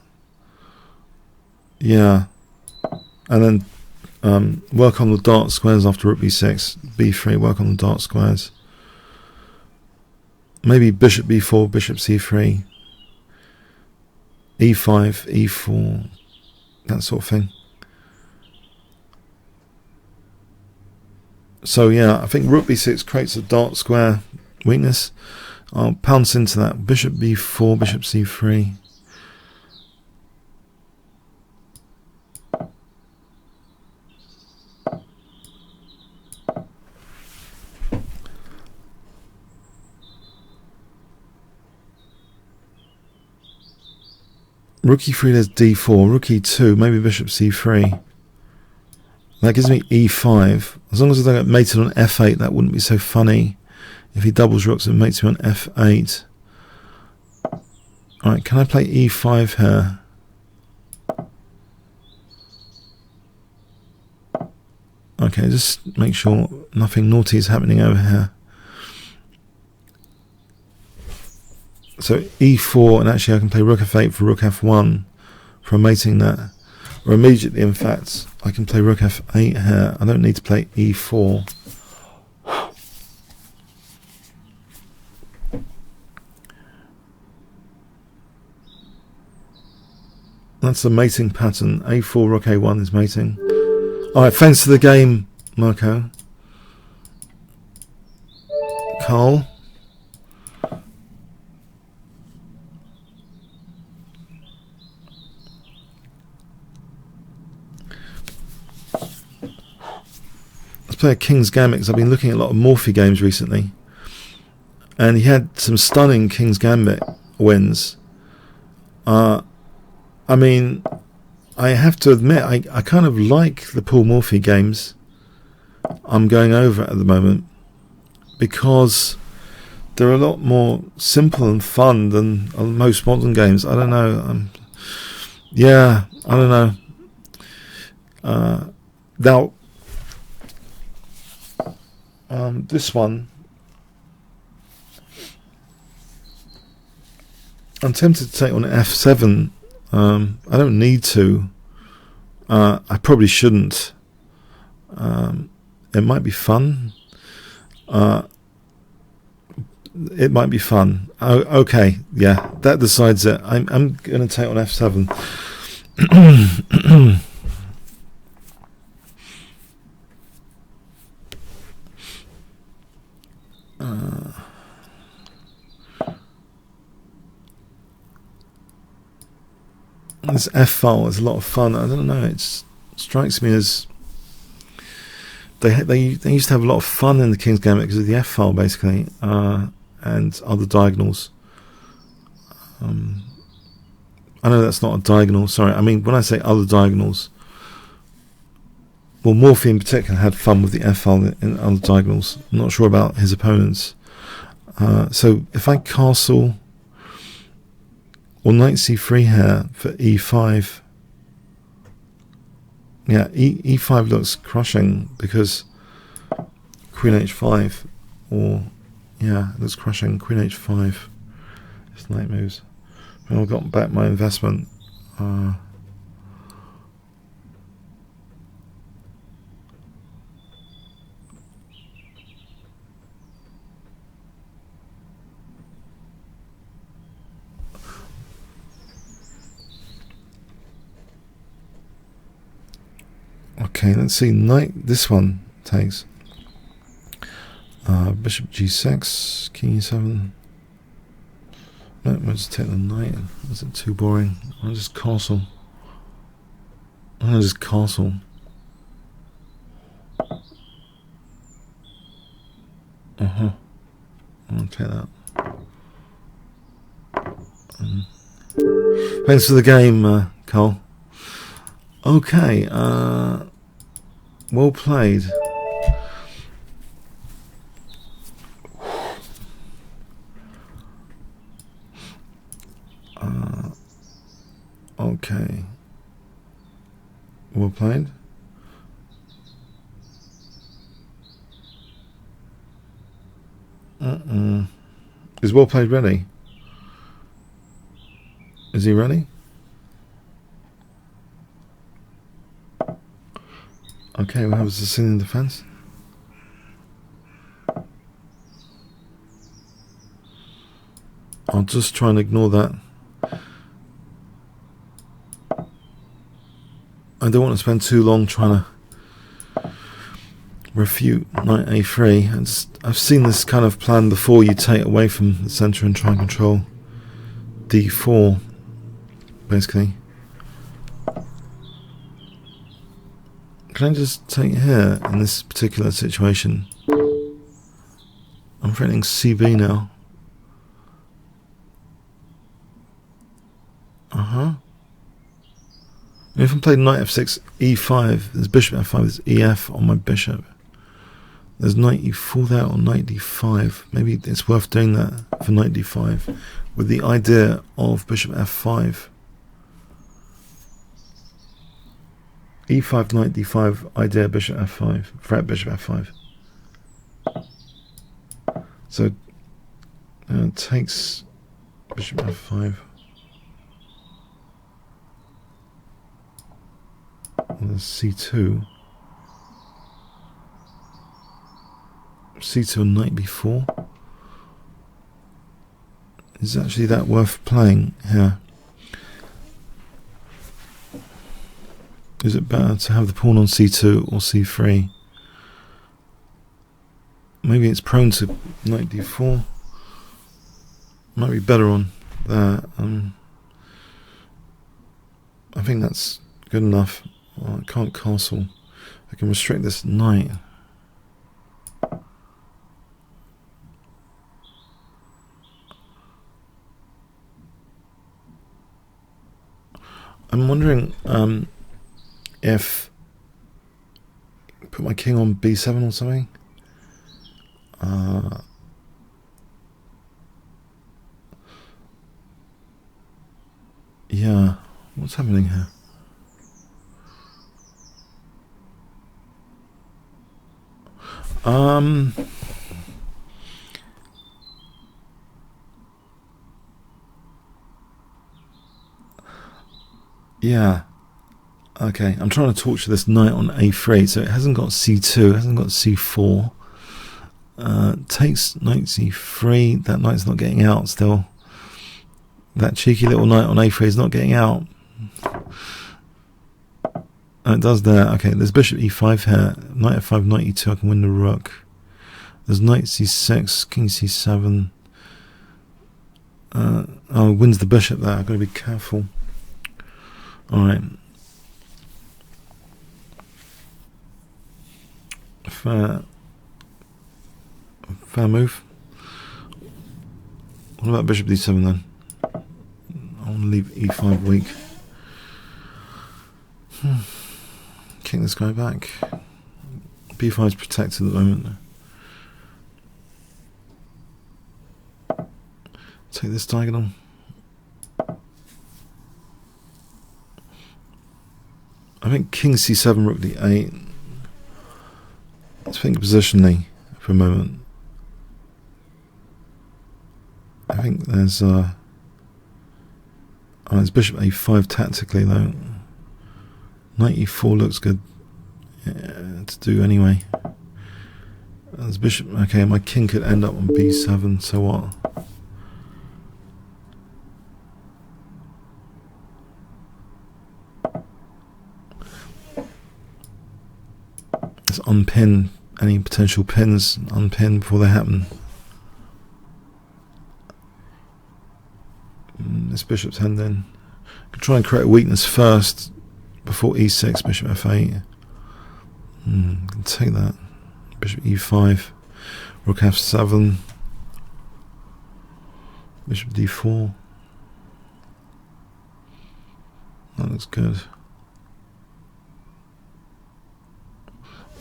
S1: Yeah. And then work on the dark squares after rook b6, b3, work on the dark squares. Maybe bishop b4, bishop c3, e5, e4, that sort of thing. So yeah, I think rook b6 creates a dark square weakness. I'll pounce into that. Bishop b4, bishop c3. Rook e3, there's d4. Rook e2, maybe bishop c3. That gives me e5. As long as I don't get mated on f8, that wouldn't be so funny. If he doubles rooks and mates me on f8. Alright, can I play e5 here? Okay, just make sure nothing naughty is happening over here. So e4, and actually I can play rook f8 for rook f1 for mating that. Or immediately, in fact, I can play rook f8 here. I don't need to play e4. That's the mating pattern. a4, rook a1 is mating. Alright, thanks for the game, Marco. Carl. Let's play a King's Gambit, because I've been looking at a lot of Morphy games recently. And he had some stunning King's Gambit wins. I mean, I have to admit, I kind of like the Paul Morphy games I'm going over at the moment, because they're a lot more simple and fun than most modern games. I don't know. Yeah, I don't know. Now, this one, I'm tempted to take on f7. I don't need to. I probably shouldn't. It might be fun. It might be fun. Oh, okay, yeah, that decides it. I'm going to take on f7. This F file is a lot of fun. I don't know. It strikes me as they used to have a lot of fun in the King's Gambit because of the F file, basically, and other diagonals. I know that's not a diagonal. Sorry, I mean when I say other diagonals, well, Morphy in particular had fun with the F file in other diagonals. I'm not sure about his opponents. So if I castle or knight c3 here for e5, yeah, e5 looks crushing because queen h5, or yeah, it looks crushing. Queen h5 if knight moves. And I've got back my investment. Okay, let's see. Knight. This one takes bishop g6, king e7. No, we'll just take the knight. Is it too boring? I'll just castle. I'll just castle. I'll take that. Thanks for the game, Cole. Okay, well played. Is well played ready? Is he ready? Okay, we have a Sicilian defense. I'll just try and ignore that. I don't want to spend too long trying to refute knight a3. I've seen this kind of plan before. You take away from the centre and try and control d4, basically. Can I just take here in this particular situation? I'm threatening CB now. If I played knight f6, e5, there's bishop f5, there's ef on my bishop. There's knight e4 there or knight d5. Maybe it's worth doing that for knight d5 with the idea of bishop f5. e5, knight d5, idea bishop f5, threat bishop f5. So it takes bishop f5. There's c2. c2 and knight b4. Is actually that worth playing here? Is it better to have the pawn on c2 or c3? Maybe it's prone to knight d4. Might be better on there. I think that's good enough. Oh, I can't castle. I can restrict this knight. I'm wondering if I put my king on b7 or something. Yeah, what's happening here? Yeah. Okay, I'm trying to torture this knight on a3, so it hasn't got c2, it hasn't got c4. Takes knight c3, that knight's not getting out still. That cheeky little knight on a3 is not getting out. And it does there. Okay, there's bishop e5 here. Knight f5, knight e2, I can win the rook. There's knight c6, king c7. Oh, wins the bishop there. I've got to be careful. Alright. Fair move. What about bishop d7 then? I want to leave e5 weak. Kick this guy back. b5 is protected at the moment. Take this diagonal. I think king c7, rook d8. Let's think positionally for a moment. I think there's there's bishop a5 tactically though. Knight e4 looks good to do anyway. There's bishop. Okay, my king could end up on b7. So what? Let's unpin any potential pins. Unpin before they happen. This bishop's hand in. Could try and create a weakness first before e6, bishop f8. Can take that. Bishop e5, rook f7, bishop d4. That looks good.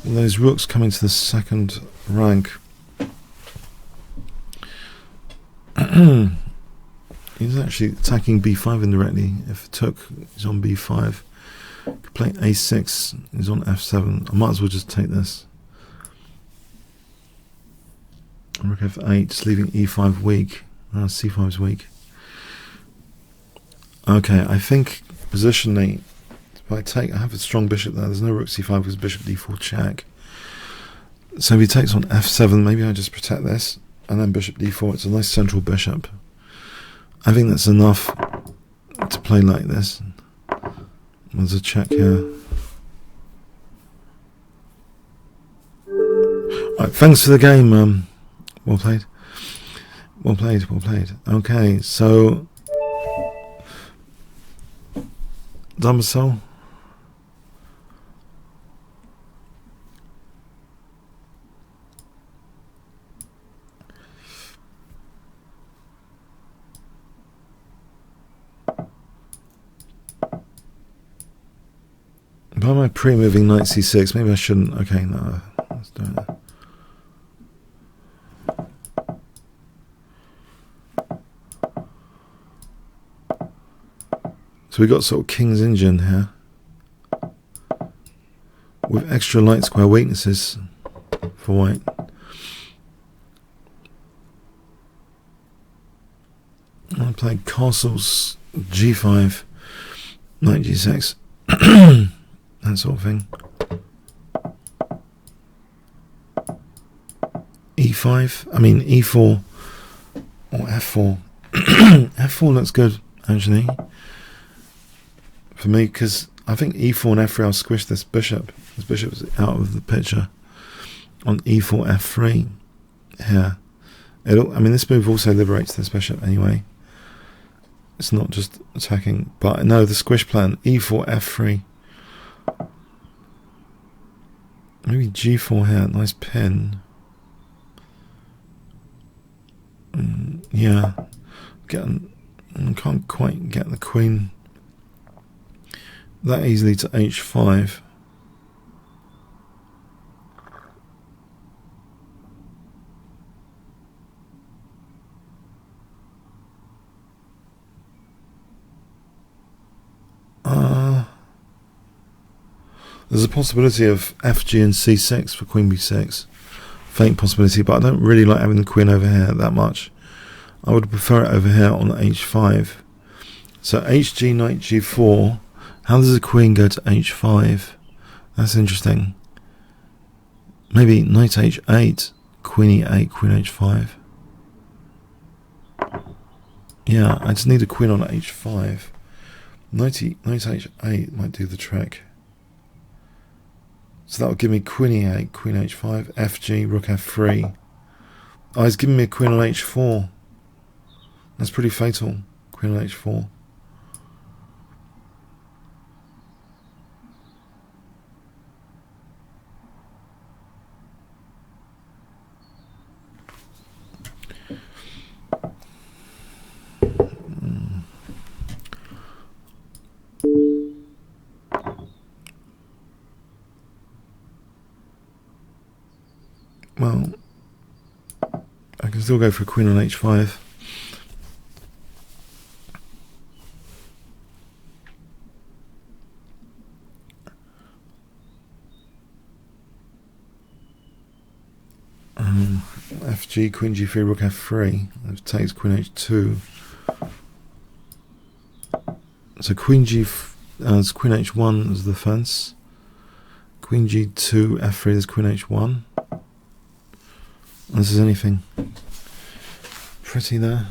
S1: Well, those rooks coming to the second rank. He's actually attacking b5 indirectly. If it took, he's on b5. Could play a6, he's on f7. I might as well just take this. Rook f8, just leaving e5 weak. c5 is weak. Okay, I think positionally, if I have a strong bishop there. There's no rook c5 because bishop d4 check. So if he takes on f7, maybe I just protect this, and then bishop d4. It's a nice central bishop. I think that's enough to play like this. There's a check here. Right, thanks for the game. Well played. Well played. Well played. Okay, so domicile. Why am I pre-moving knight c6? Maybe I shouldn't. Okay, no, let's do it. So we got sort of King's Engine here with extra light square weaknesses for white. I played castles g5, knight g6, that sort of thing. e5, I mean e4 or f4. f4 looks good actually for me, because I think e4 and f3 I'll squish this bishop. This bishop is out of the picture on e4 f3 here. I mean, this move also liberates this bishop anyway. It's not just attacking, but no, the squish plan, e4 f3. Maybe g4 here, nice pin. Yeah, I can't quite get the queen that easily to h5. There's a possibility of fg and c6 for queen b6. Faint possibility, but I don't really like having the queen over here that much. I would prefer it over here on h5. So hg, knight g4. How does the queen go to h5? That's interesting. Maybe knight h8, queen e8, queen h5. Yeah, I just need a queen on h5. Knight h8 might do the trick. So that will give me queen e8, queen h5, fg, rook f3. Oh, he's giving me a queen on h4. That's pretty fatal. Queen on h4. Well, I can still go for a queen on h5. Fg, queen g3, rook f3. That takes queen h2. So queen queen h1 is the fence. Queen g2, f3 is queen h1. This is anything pretty there.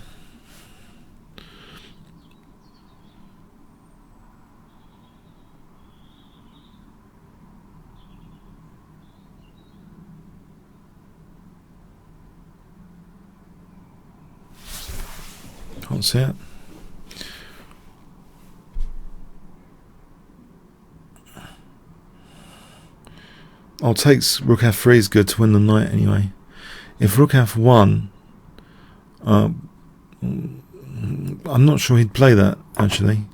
S1: Can't see it. Oh, takes rook f3 is good to win the knight anyway. If rook f1, I'm not sure he'd play that actually.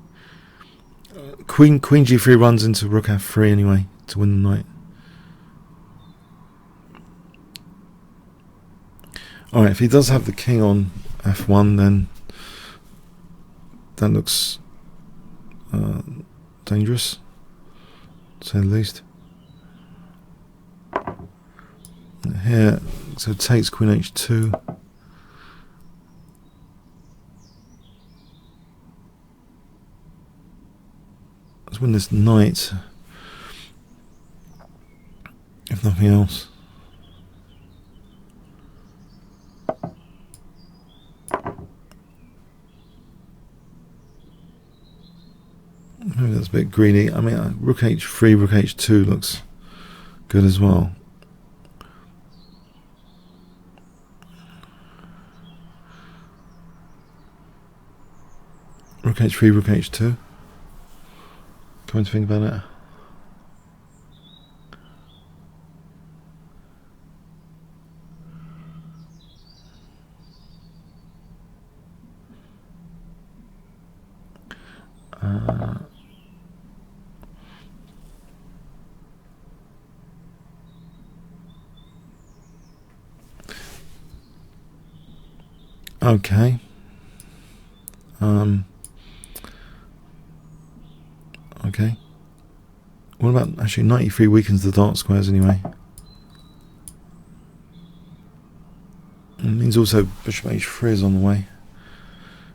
S1: Queen g3 runs into rook f3 anyway to win the knight. Alright, if he does have the king on f1, then that looks dangerous, to say the least. Here, So takes queen h2. Let's win this knight, if nothing else. Maybe that's a bit greedy. I mean, rook h3, rook h2 looks good as well. Rook h3, rook h2. Come on to think about it. Okay. Okay. What about actually 93 weakens the dark squares anyway? It means also bishop h3 is on the way.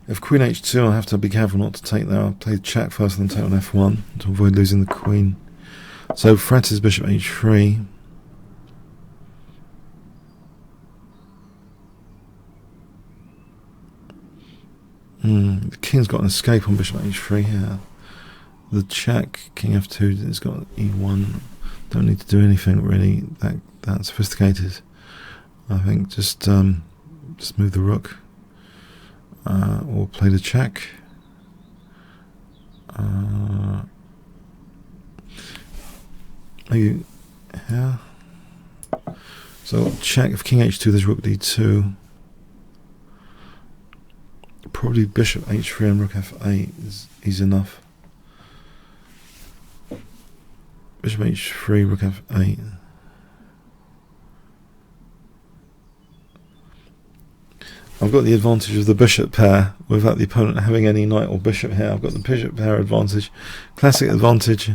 S1: If queen h2, I'll have to be careful not to take that. I'll play check first and then take on f1 to avoid losing the queen. So threat is bishop h3. The king's got an escape on bishop h3 here. The check, king f2, has got e1. Don't need to do anything really that sophisticated. I think just move the rook, or play the check. Maybe here. So check if king h2, there's rook d2. Probably bishop h3 and rook f8 is enough. Bishop h3, rook f8. I've got the advantage of the bishop pair without the opponent having any knight or bishop here. I've got the bishop pair advantage. Classic advantage.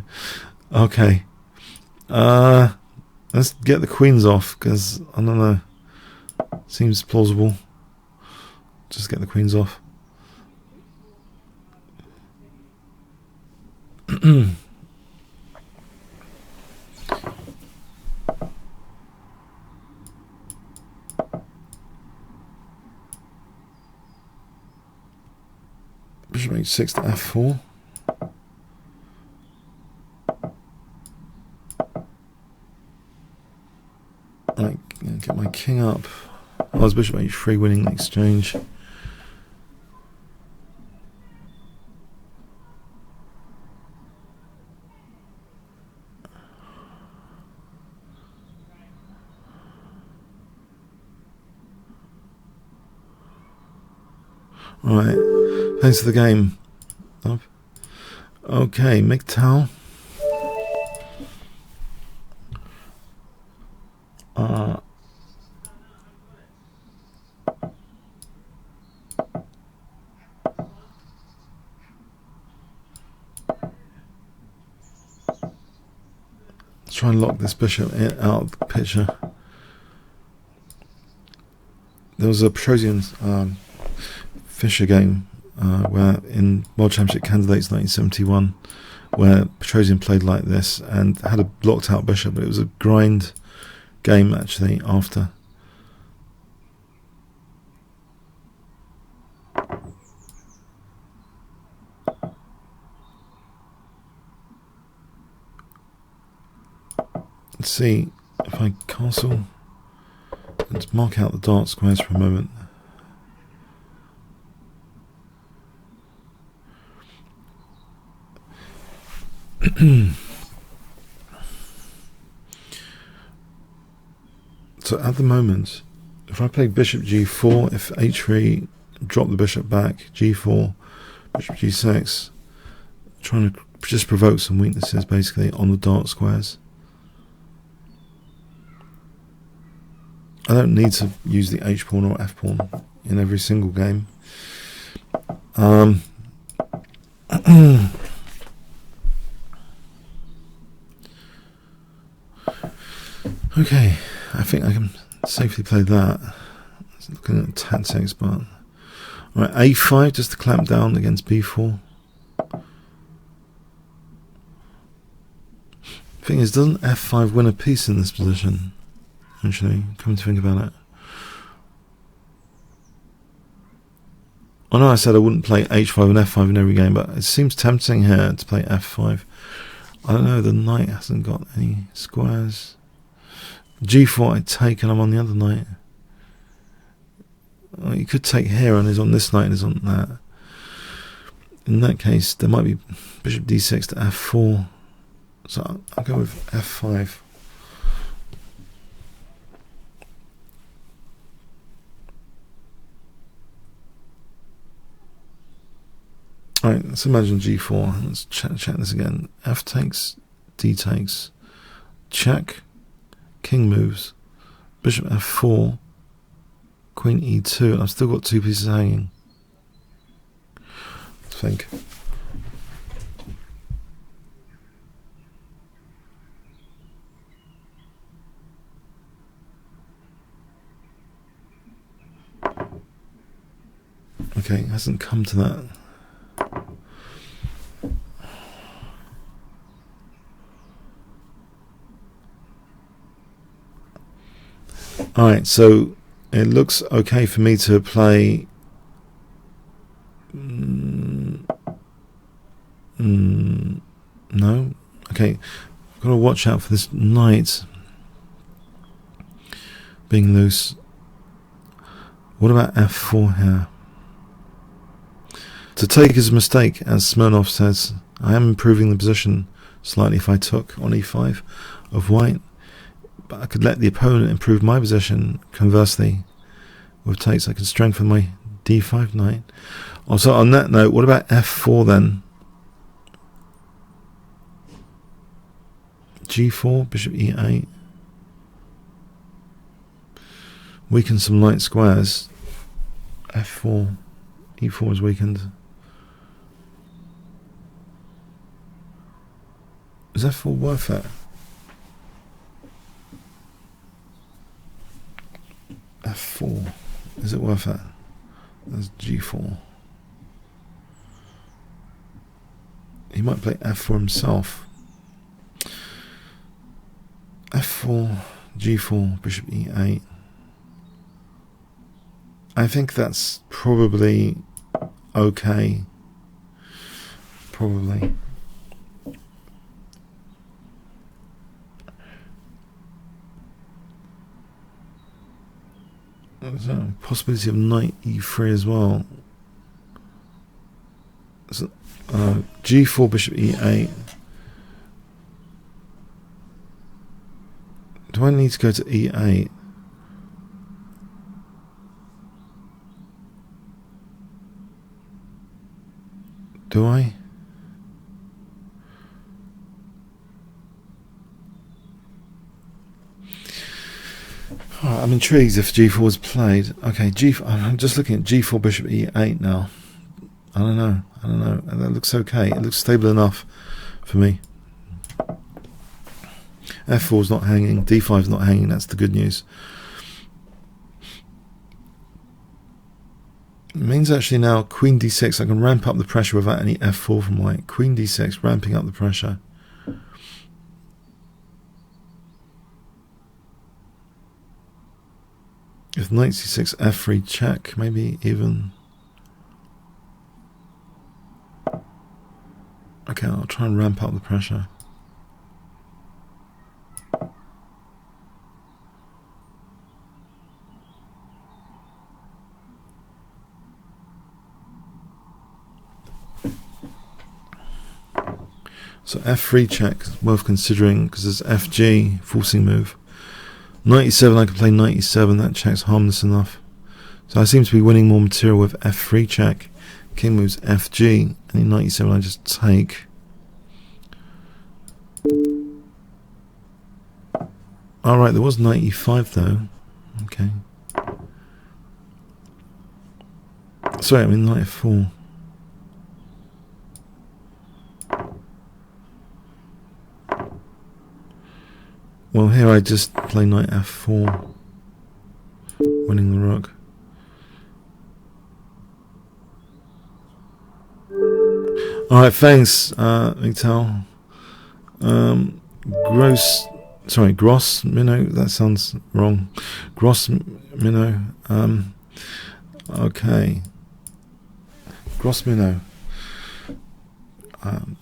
S1: Okay. Let's get the queens off, because I don't know. Seems plausible. Just get the queens off. Bishop h6 to f4. Right, get my king up. Oh, it's bishop h3 winning the exchange. Right, thanks for the game. Okay, MGTOW. Let's try and lock this bishop out of the picture. There was a Petrosian Fischer game where in World Championship Candidates 1971, where Petrosian played like this and had a blocked out bishop, but it was a grind game actually after. Let's see if I castle. Let's mark out the dark squares for a moment. So at the moment, if I play bishop g4, if h3, drop the bishop back, g4, bishop g6, trying to just provoke some weaknesses basically on the dark squares. I don't need to use the h pawn or f pawn in every single game. Okay, I think I can safely play that. Looking at tactics, but right, a5 just to clamp down against b4. Thing is, doesn't f5 win a piece in this position? Actually, come to think about it. I know I said I wouldn't play h5 and f5 in every game, but it seems tempting here to play f5. I don't know, the knight hasn't got any squares. g4 I take and I'm on the other knight. Well, you could take here and is on this knight and is on that. In that case, there might be bishop d6 to f4. So I'll go with f5. Alright, let's imagine g4. Let's check this again. F takes, d takes, check, king moves, bishop f4, queen e2, and I've still got two pieces hanging. I think. Okay, it hasn't come to that. Alright, so it looks okay for me to play no? Okay, I've got to watch out for this knight being loose. What about f4 here? To take is a mistake, as Smirnov says. I am improving the position slightly if I took on e5 of white, but I could let the opponent improve my position. Conversely, with takes I can strengthen my d5 knight. Also, on that note, what about f4 then? g4, bishop e8. Weaken some light squares. f4, e4 is weakened. Is f4 worth it? f4, is it worth it? That's g4. He might play f4 himself. f4, g4, bishop e8. I think that's probably okay. Probably. There's a possibility of knight e3 as well. So, g4, bishop e8. Do I need to go to e8? Do I? Oh, I'm intrigued if g4 was played. Okay, g4. I'm just looking at g4, bishop e8 now. I don't know. That looks okay. It looks stable enough for me. f4 is not hanging. d5 is not hanging. That's the good news. It means actually now queen d6. I can ramp up the pressure without any f4 from white. Queen d6, ramping up the pressure. If knight c6, f3 check, maybe even. Okay, I'll try and ramp up the pressure. So f3 check is worth considering because there's fg, forcing move. Knight e7, I can play knight e7, that check's harmless enough. So I seem to be winning more material with f3 check. King moves fg, any knight e7 I just take. Alright, there was knight e5 though. Okay. Sorry, I mean knight f4. Well, here I just play knight f4. winning the rook. Alright, thanks, Vital. Gross Minnow, that sounds wrong. Gross Minnow. Okay. Gross Minnow.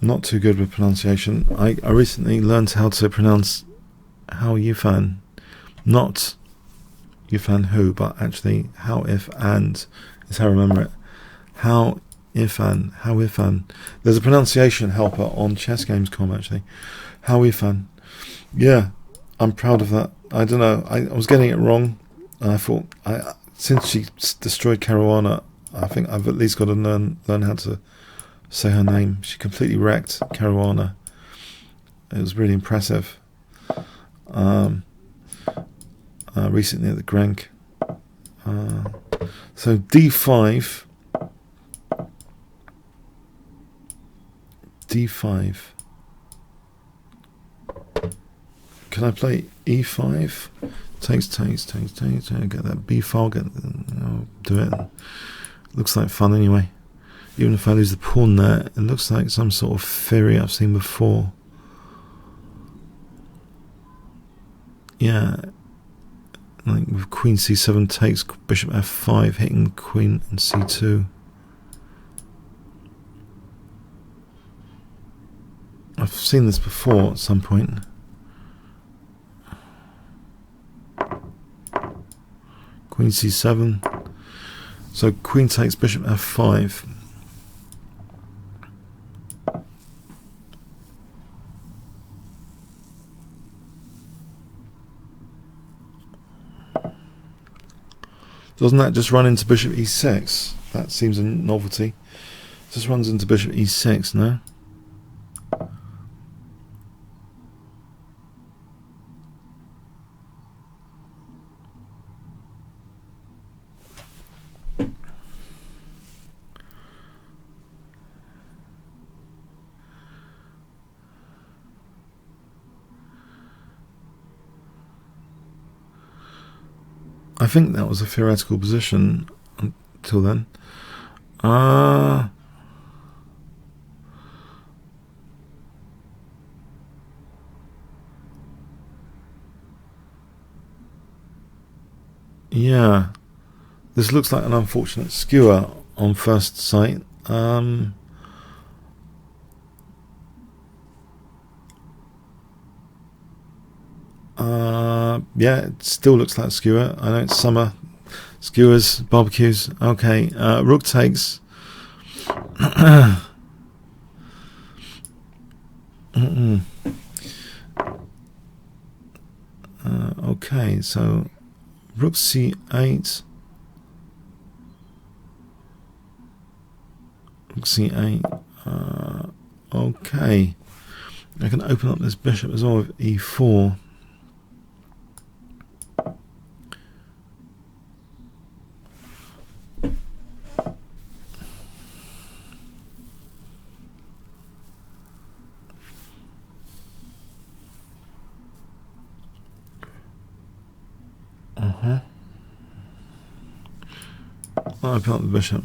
S1: Not too good with pronunciation. I recently learned how to pronounce how Yufan, not Yufan who, but actually how if and is how I remember it. How if and. There's a pronunciation helper on chessgames.com actually. How if and. Yeah, I'm proud of that. I don't know. I was getting it wrong, and I thought since she destroyed Caruana, I think I've at least got to learn how to say her name. She completely wrecked Caruana. It was really impressive. Recently at the Grenk. So D5. D5. Can I play E5? Takes. Get that B file. Do it. Looks like fun anyway. Even if I lose the pawn there, it looks like some sort of theory I've seen before. Yeah, like with Queen C7 takes, Bishop F5, hitting Queen and C2. I've seen this before at some point. Queen C7. So Queen takes Bishop F5. Doesn't that just run into Bishop E6? That seems a novelty. Just runs into Bishop E6, no? I think that was a theoretical position until then. Yeah, this looks like an unfortunate skewer on first sight. Yeah, it still looks like a skewer. I know it's summer. Skewers, barbecues. Okay, rook takes. Okay, so rook c8. Rook c8. Okay, I can open up this bishop as well with e4. I'll open up the bishop.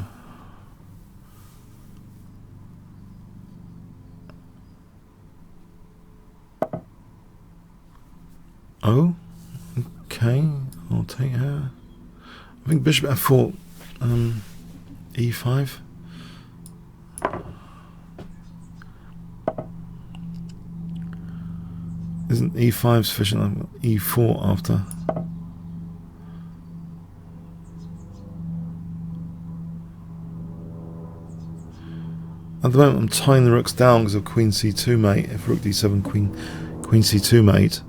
S1: Oh, okay, I'll take her. I think bishop f4, e5. Isn't e5 sufficient? I've got e4 after. At the moment I'm tying the rooks down because of queen c2 mate. If rook d7, queen c2 mate.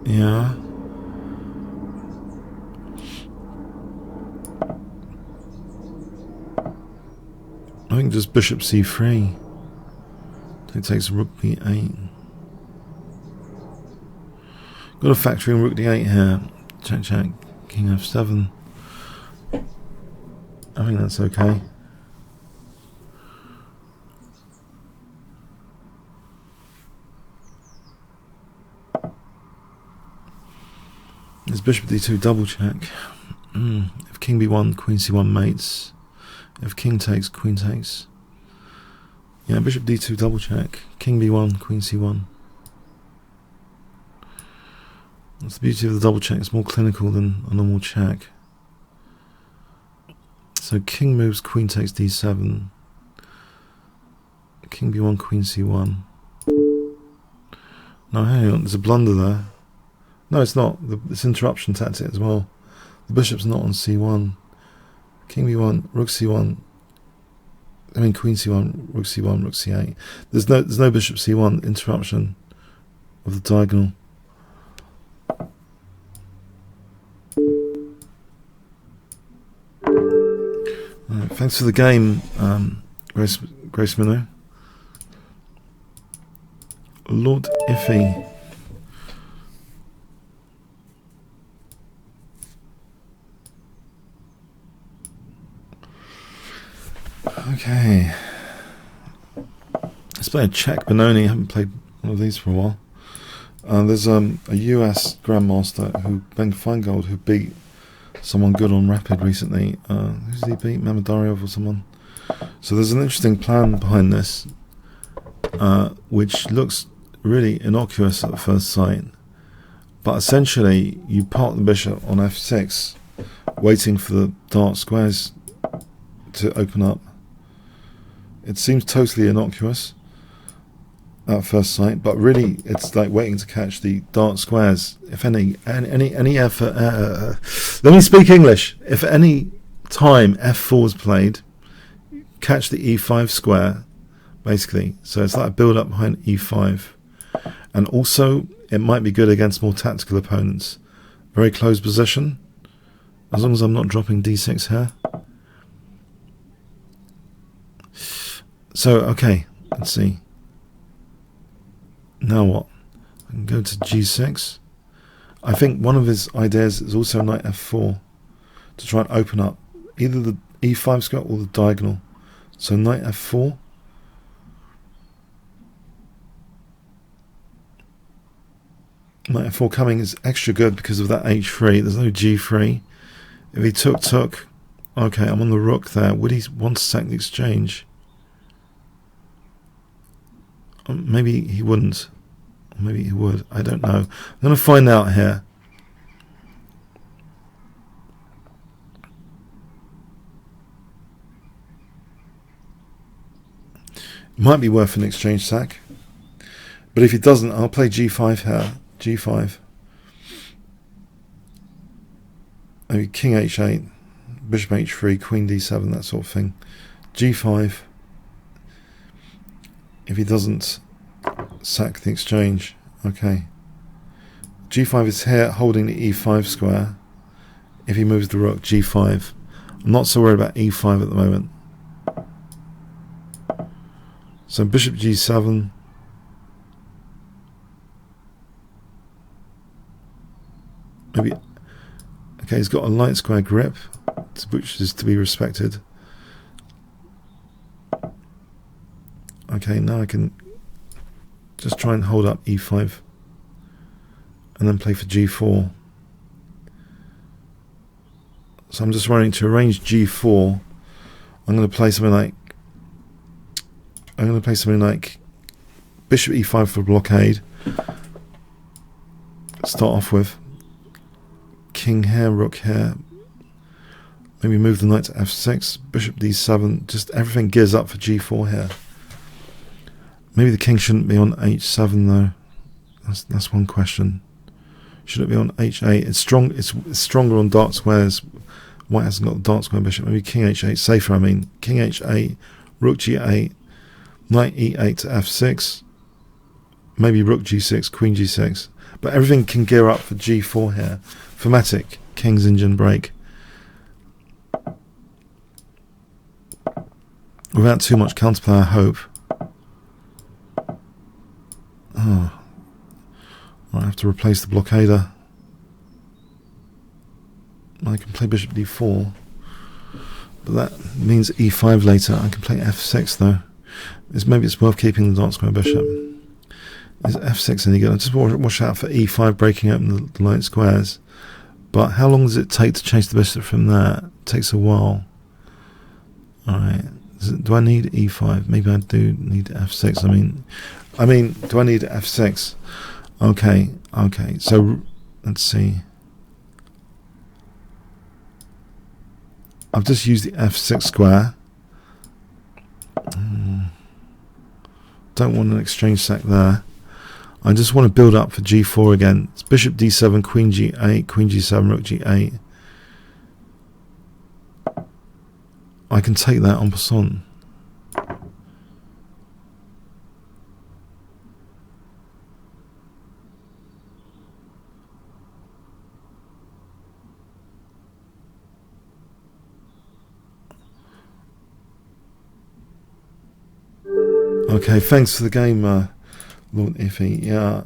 S1: Yeah. I think just bishop c3. It takes rook b8. Got a factory in rook d8 here. Check, check. King f7. I think that's okay. There's bishop d2 double check. If king b1, queen c1 mates. If king takes, queen takes. Yeah, bishop d2 double check. King b1, queen c1. That's the beauty of the double check. It's more clinical than a normal check. So king moves, queen takes d7. King b1, queen c1. No, hang on, there's a blunder there. No, it's not. It's interruption tactic as well. The bishop's not on c1. King b1, rook c1. I mean queen c1, rook c1, rook c8. There's no bishop c1 interruption of the diagonal. Right, thanks for the game, Grace Minnow. Lord Iffy. Okay, let's play a Czech Bononi. I haven't played one of these for a while. There's a US Grandmaster Ben Feingold, who beat someone good on Rapid recently. Who's he beat? Mamadaryov or someone. So there's an interesting plan behind this, which looks really innocuous at first sight. But essentially, you park the bishop on f6, waiting for the dark squares to open up. It seems totally innocuous at first sight, but really it's like waiting to catch the dark squares. If any effort, let me speak English. If any time f4 is played, catch the e5 square, basically. So it's like a build up behind e5, and also it might be good against more tactical opponents. Very close position, as long as I'm not dropping d6 here. So, okay, let's see. Now what? I can go to g6. I think one of his ideas is also knight f4 to try and open up either the e5 square or the diagonal. So knight f4. Knight f4 coming is extra good because of that h3. There's no g3. If he took, okay, I'm on the rook there. Would he want to sack the exchange? Maybe he wouldn't. Maybe he would. I don't know. I'm going to find out here. It might be worth an exchange sack. But if he doesn't, I'll play g5 here. g5. Maybe king h8, bishop h3, queen d7, that sort of thing. g5. If he doesn't sack the exchange, okay. g5 is here holding the e5 square. If he moves the rook, g5. I'm not so worried about e5 at the moment. So bishop g7. Maybe, okay, he's got a light square grip, which is to be respected. Okay, now I can just try and hold up e5 and then play for g4. So I'm just running to arrange g4. I'm going to play something like bishop e5 for blockade. Start off with king here, rook here. Maybe move the knight to f6, bishop d7. Just everything gears up for g4 here. Maybe the king shouldn't be on h7 though. That's one question. Should it be on h8? It's strong. It's stronger on dark squares. White hasn't got the dark square bishop. Maybe king h8 safer. I mean, king h8, rook g8, knight e8 to f6. Maybe rook g6, queen g6. But everything can gear up for g4 here. Thematic, king's engine brake. Without too much counterplay, I hope. Oh, I have to replace the blockader. I can play bishop d4. But that means e5 later. I can play f6 though. Maybe it's worth keeping the dark square bishop. Is f6 any good? Just watch out for e5 breaking open the light squares. But how long does it take to change the bishop from there? It takes a while. Alright. Do I need e5? Maybe I do need f6. I mean, do I need f6? Okay, okay. So let's see. I've just used the f6 square. Don't want an exchange sack there. I just want to build up for g4 again. It's bishop d7, queen g8, queen g7, rook g8. I can take that en passant. Okay, thanks for the game, Lord Iffy. Yeah.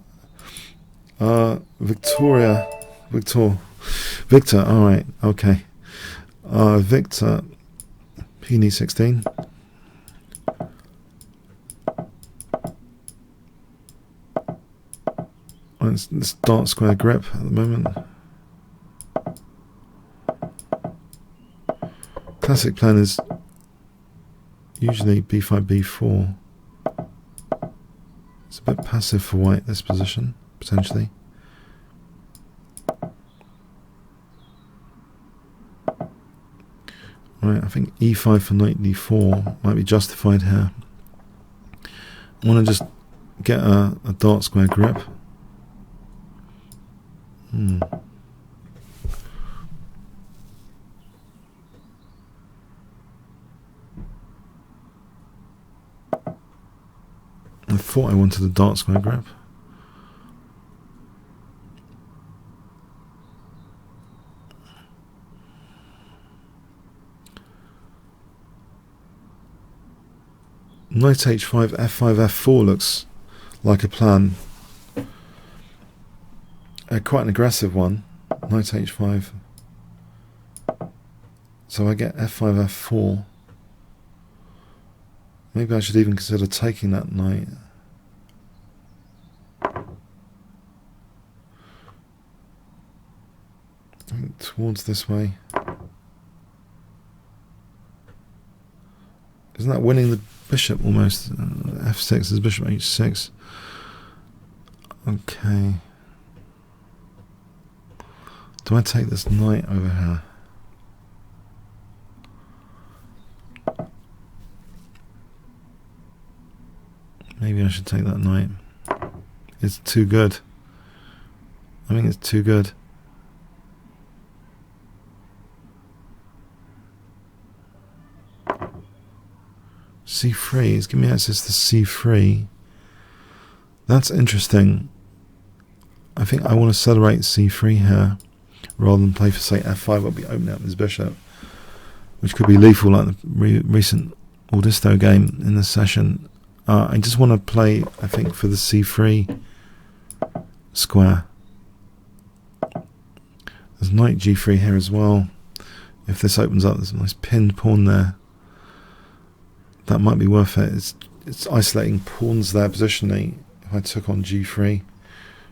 S1: Victor, alright, okay. Victor, he needs 16. Let's dark square grip at the moment. Classic plan is usually b5, b4. It's a bit passive for white, this position, potentially. Right, I think e5 for knight d4 might be justified here. I want to just get a dark square grip. I thought I wanted a dark square grip. Knight h5, f5, f4 looks like a plan. Quite an aggressive one. Knight h5. So I get f5, f4. Maybe I should even consider taking that knight. Towards this way. Isn't that winning the bishop almost? f6 is bishop h6. Okay. Do I take this knight over here? Maybe I should take that knight. It's too good. I think it's too good. c3 is giving me access to c3. That's interesting. I think I want to celebrate c3 here rather than play for, say, f5. I'll be opening up his bishop, which could be lethal like the recent Audisto game in this session. I just want to play, I think, for the c3 square. There's knight g3 here as well. If this opens up, there's a nice pinned pawn there. That might be worth it. It's isolating pawns there positionally. If I took on g3,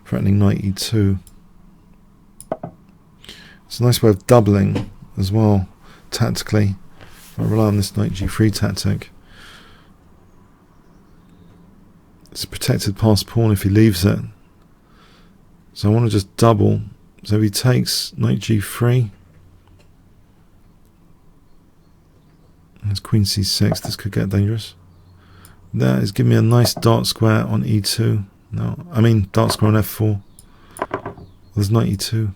S1: threatening knight e2. It's a nice way of doubling as well, tactically. I rely on this knight g3 tactic. It's a protected passed pawn if he leaves it. So I want to just double. So if he takes knight g3, there's queen c6. This could get dangerous. That is giving me a nice dark square on e2. No, I mean dark square on f4. There's knight e2.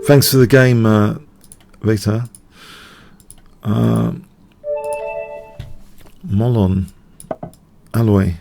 S1: Thanks for the game, Victor. Molon, Alloy.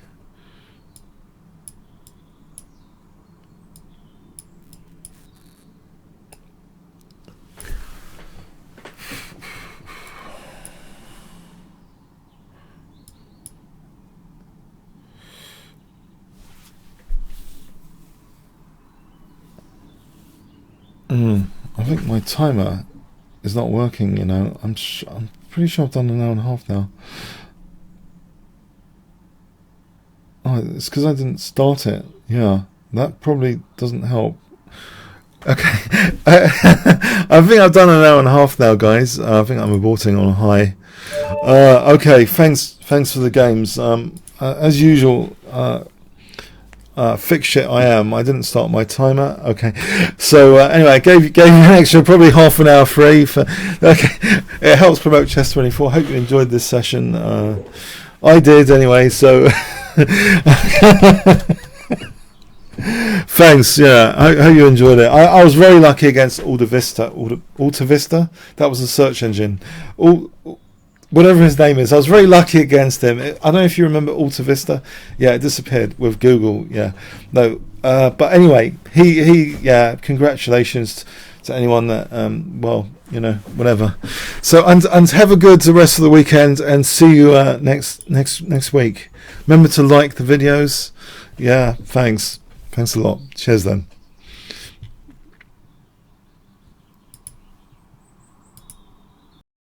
S1: I think my timer is not working, you know. I'm pretty sure I've done an hour and a half now. Oh, it's because I didn't start it. Yeah, that probably doesn't help. Okay, I think I've done an hour and a half now, guys. I think I'm aborting on a high. Okay, thanks for the games. As usual, fix shit I am. I didn't start my timer. Okay, so anyway, I gave you an extra probably half an hour free. Okay, it helps promote Chess24. Hope you enjoyed this session. I did anyway. So thanks. Yeah, I hope you enjoyed it. I was very lucky against Alta Vista. That was a search engine. Whatever his name is, I was very lucky against him. I don't know if you remember Alta Vista. Yeah, it disappeared with Google. Yeah, no. But anyway, he yeah. Congratulations to anyone that well, you know, whatever. So and have a good the rest of the weekend, and see you next week. Remember to like the videos. Yeah, thanks a lot. Cheers then.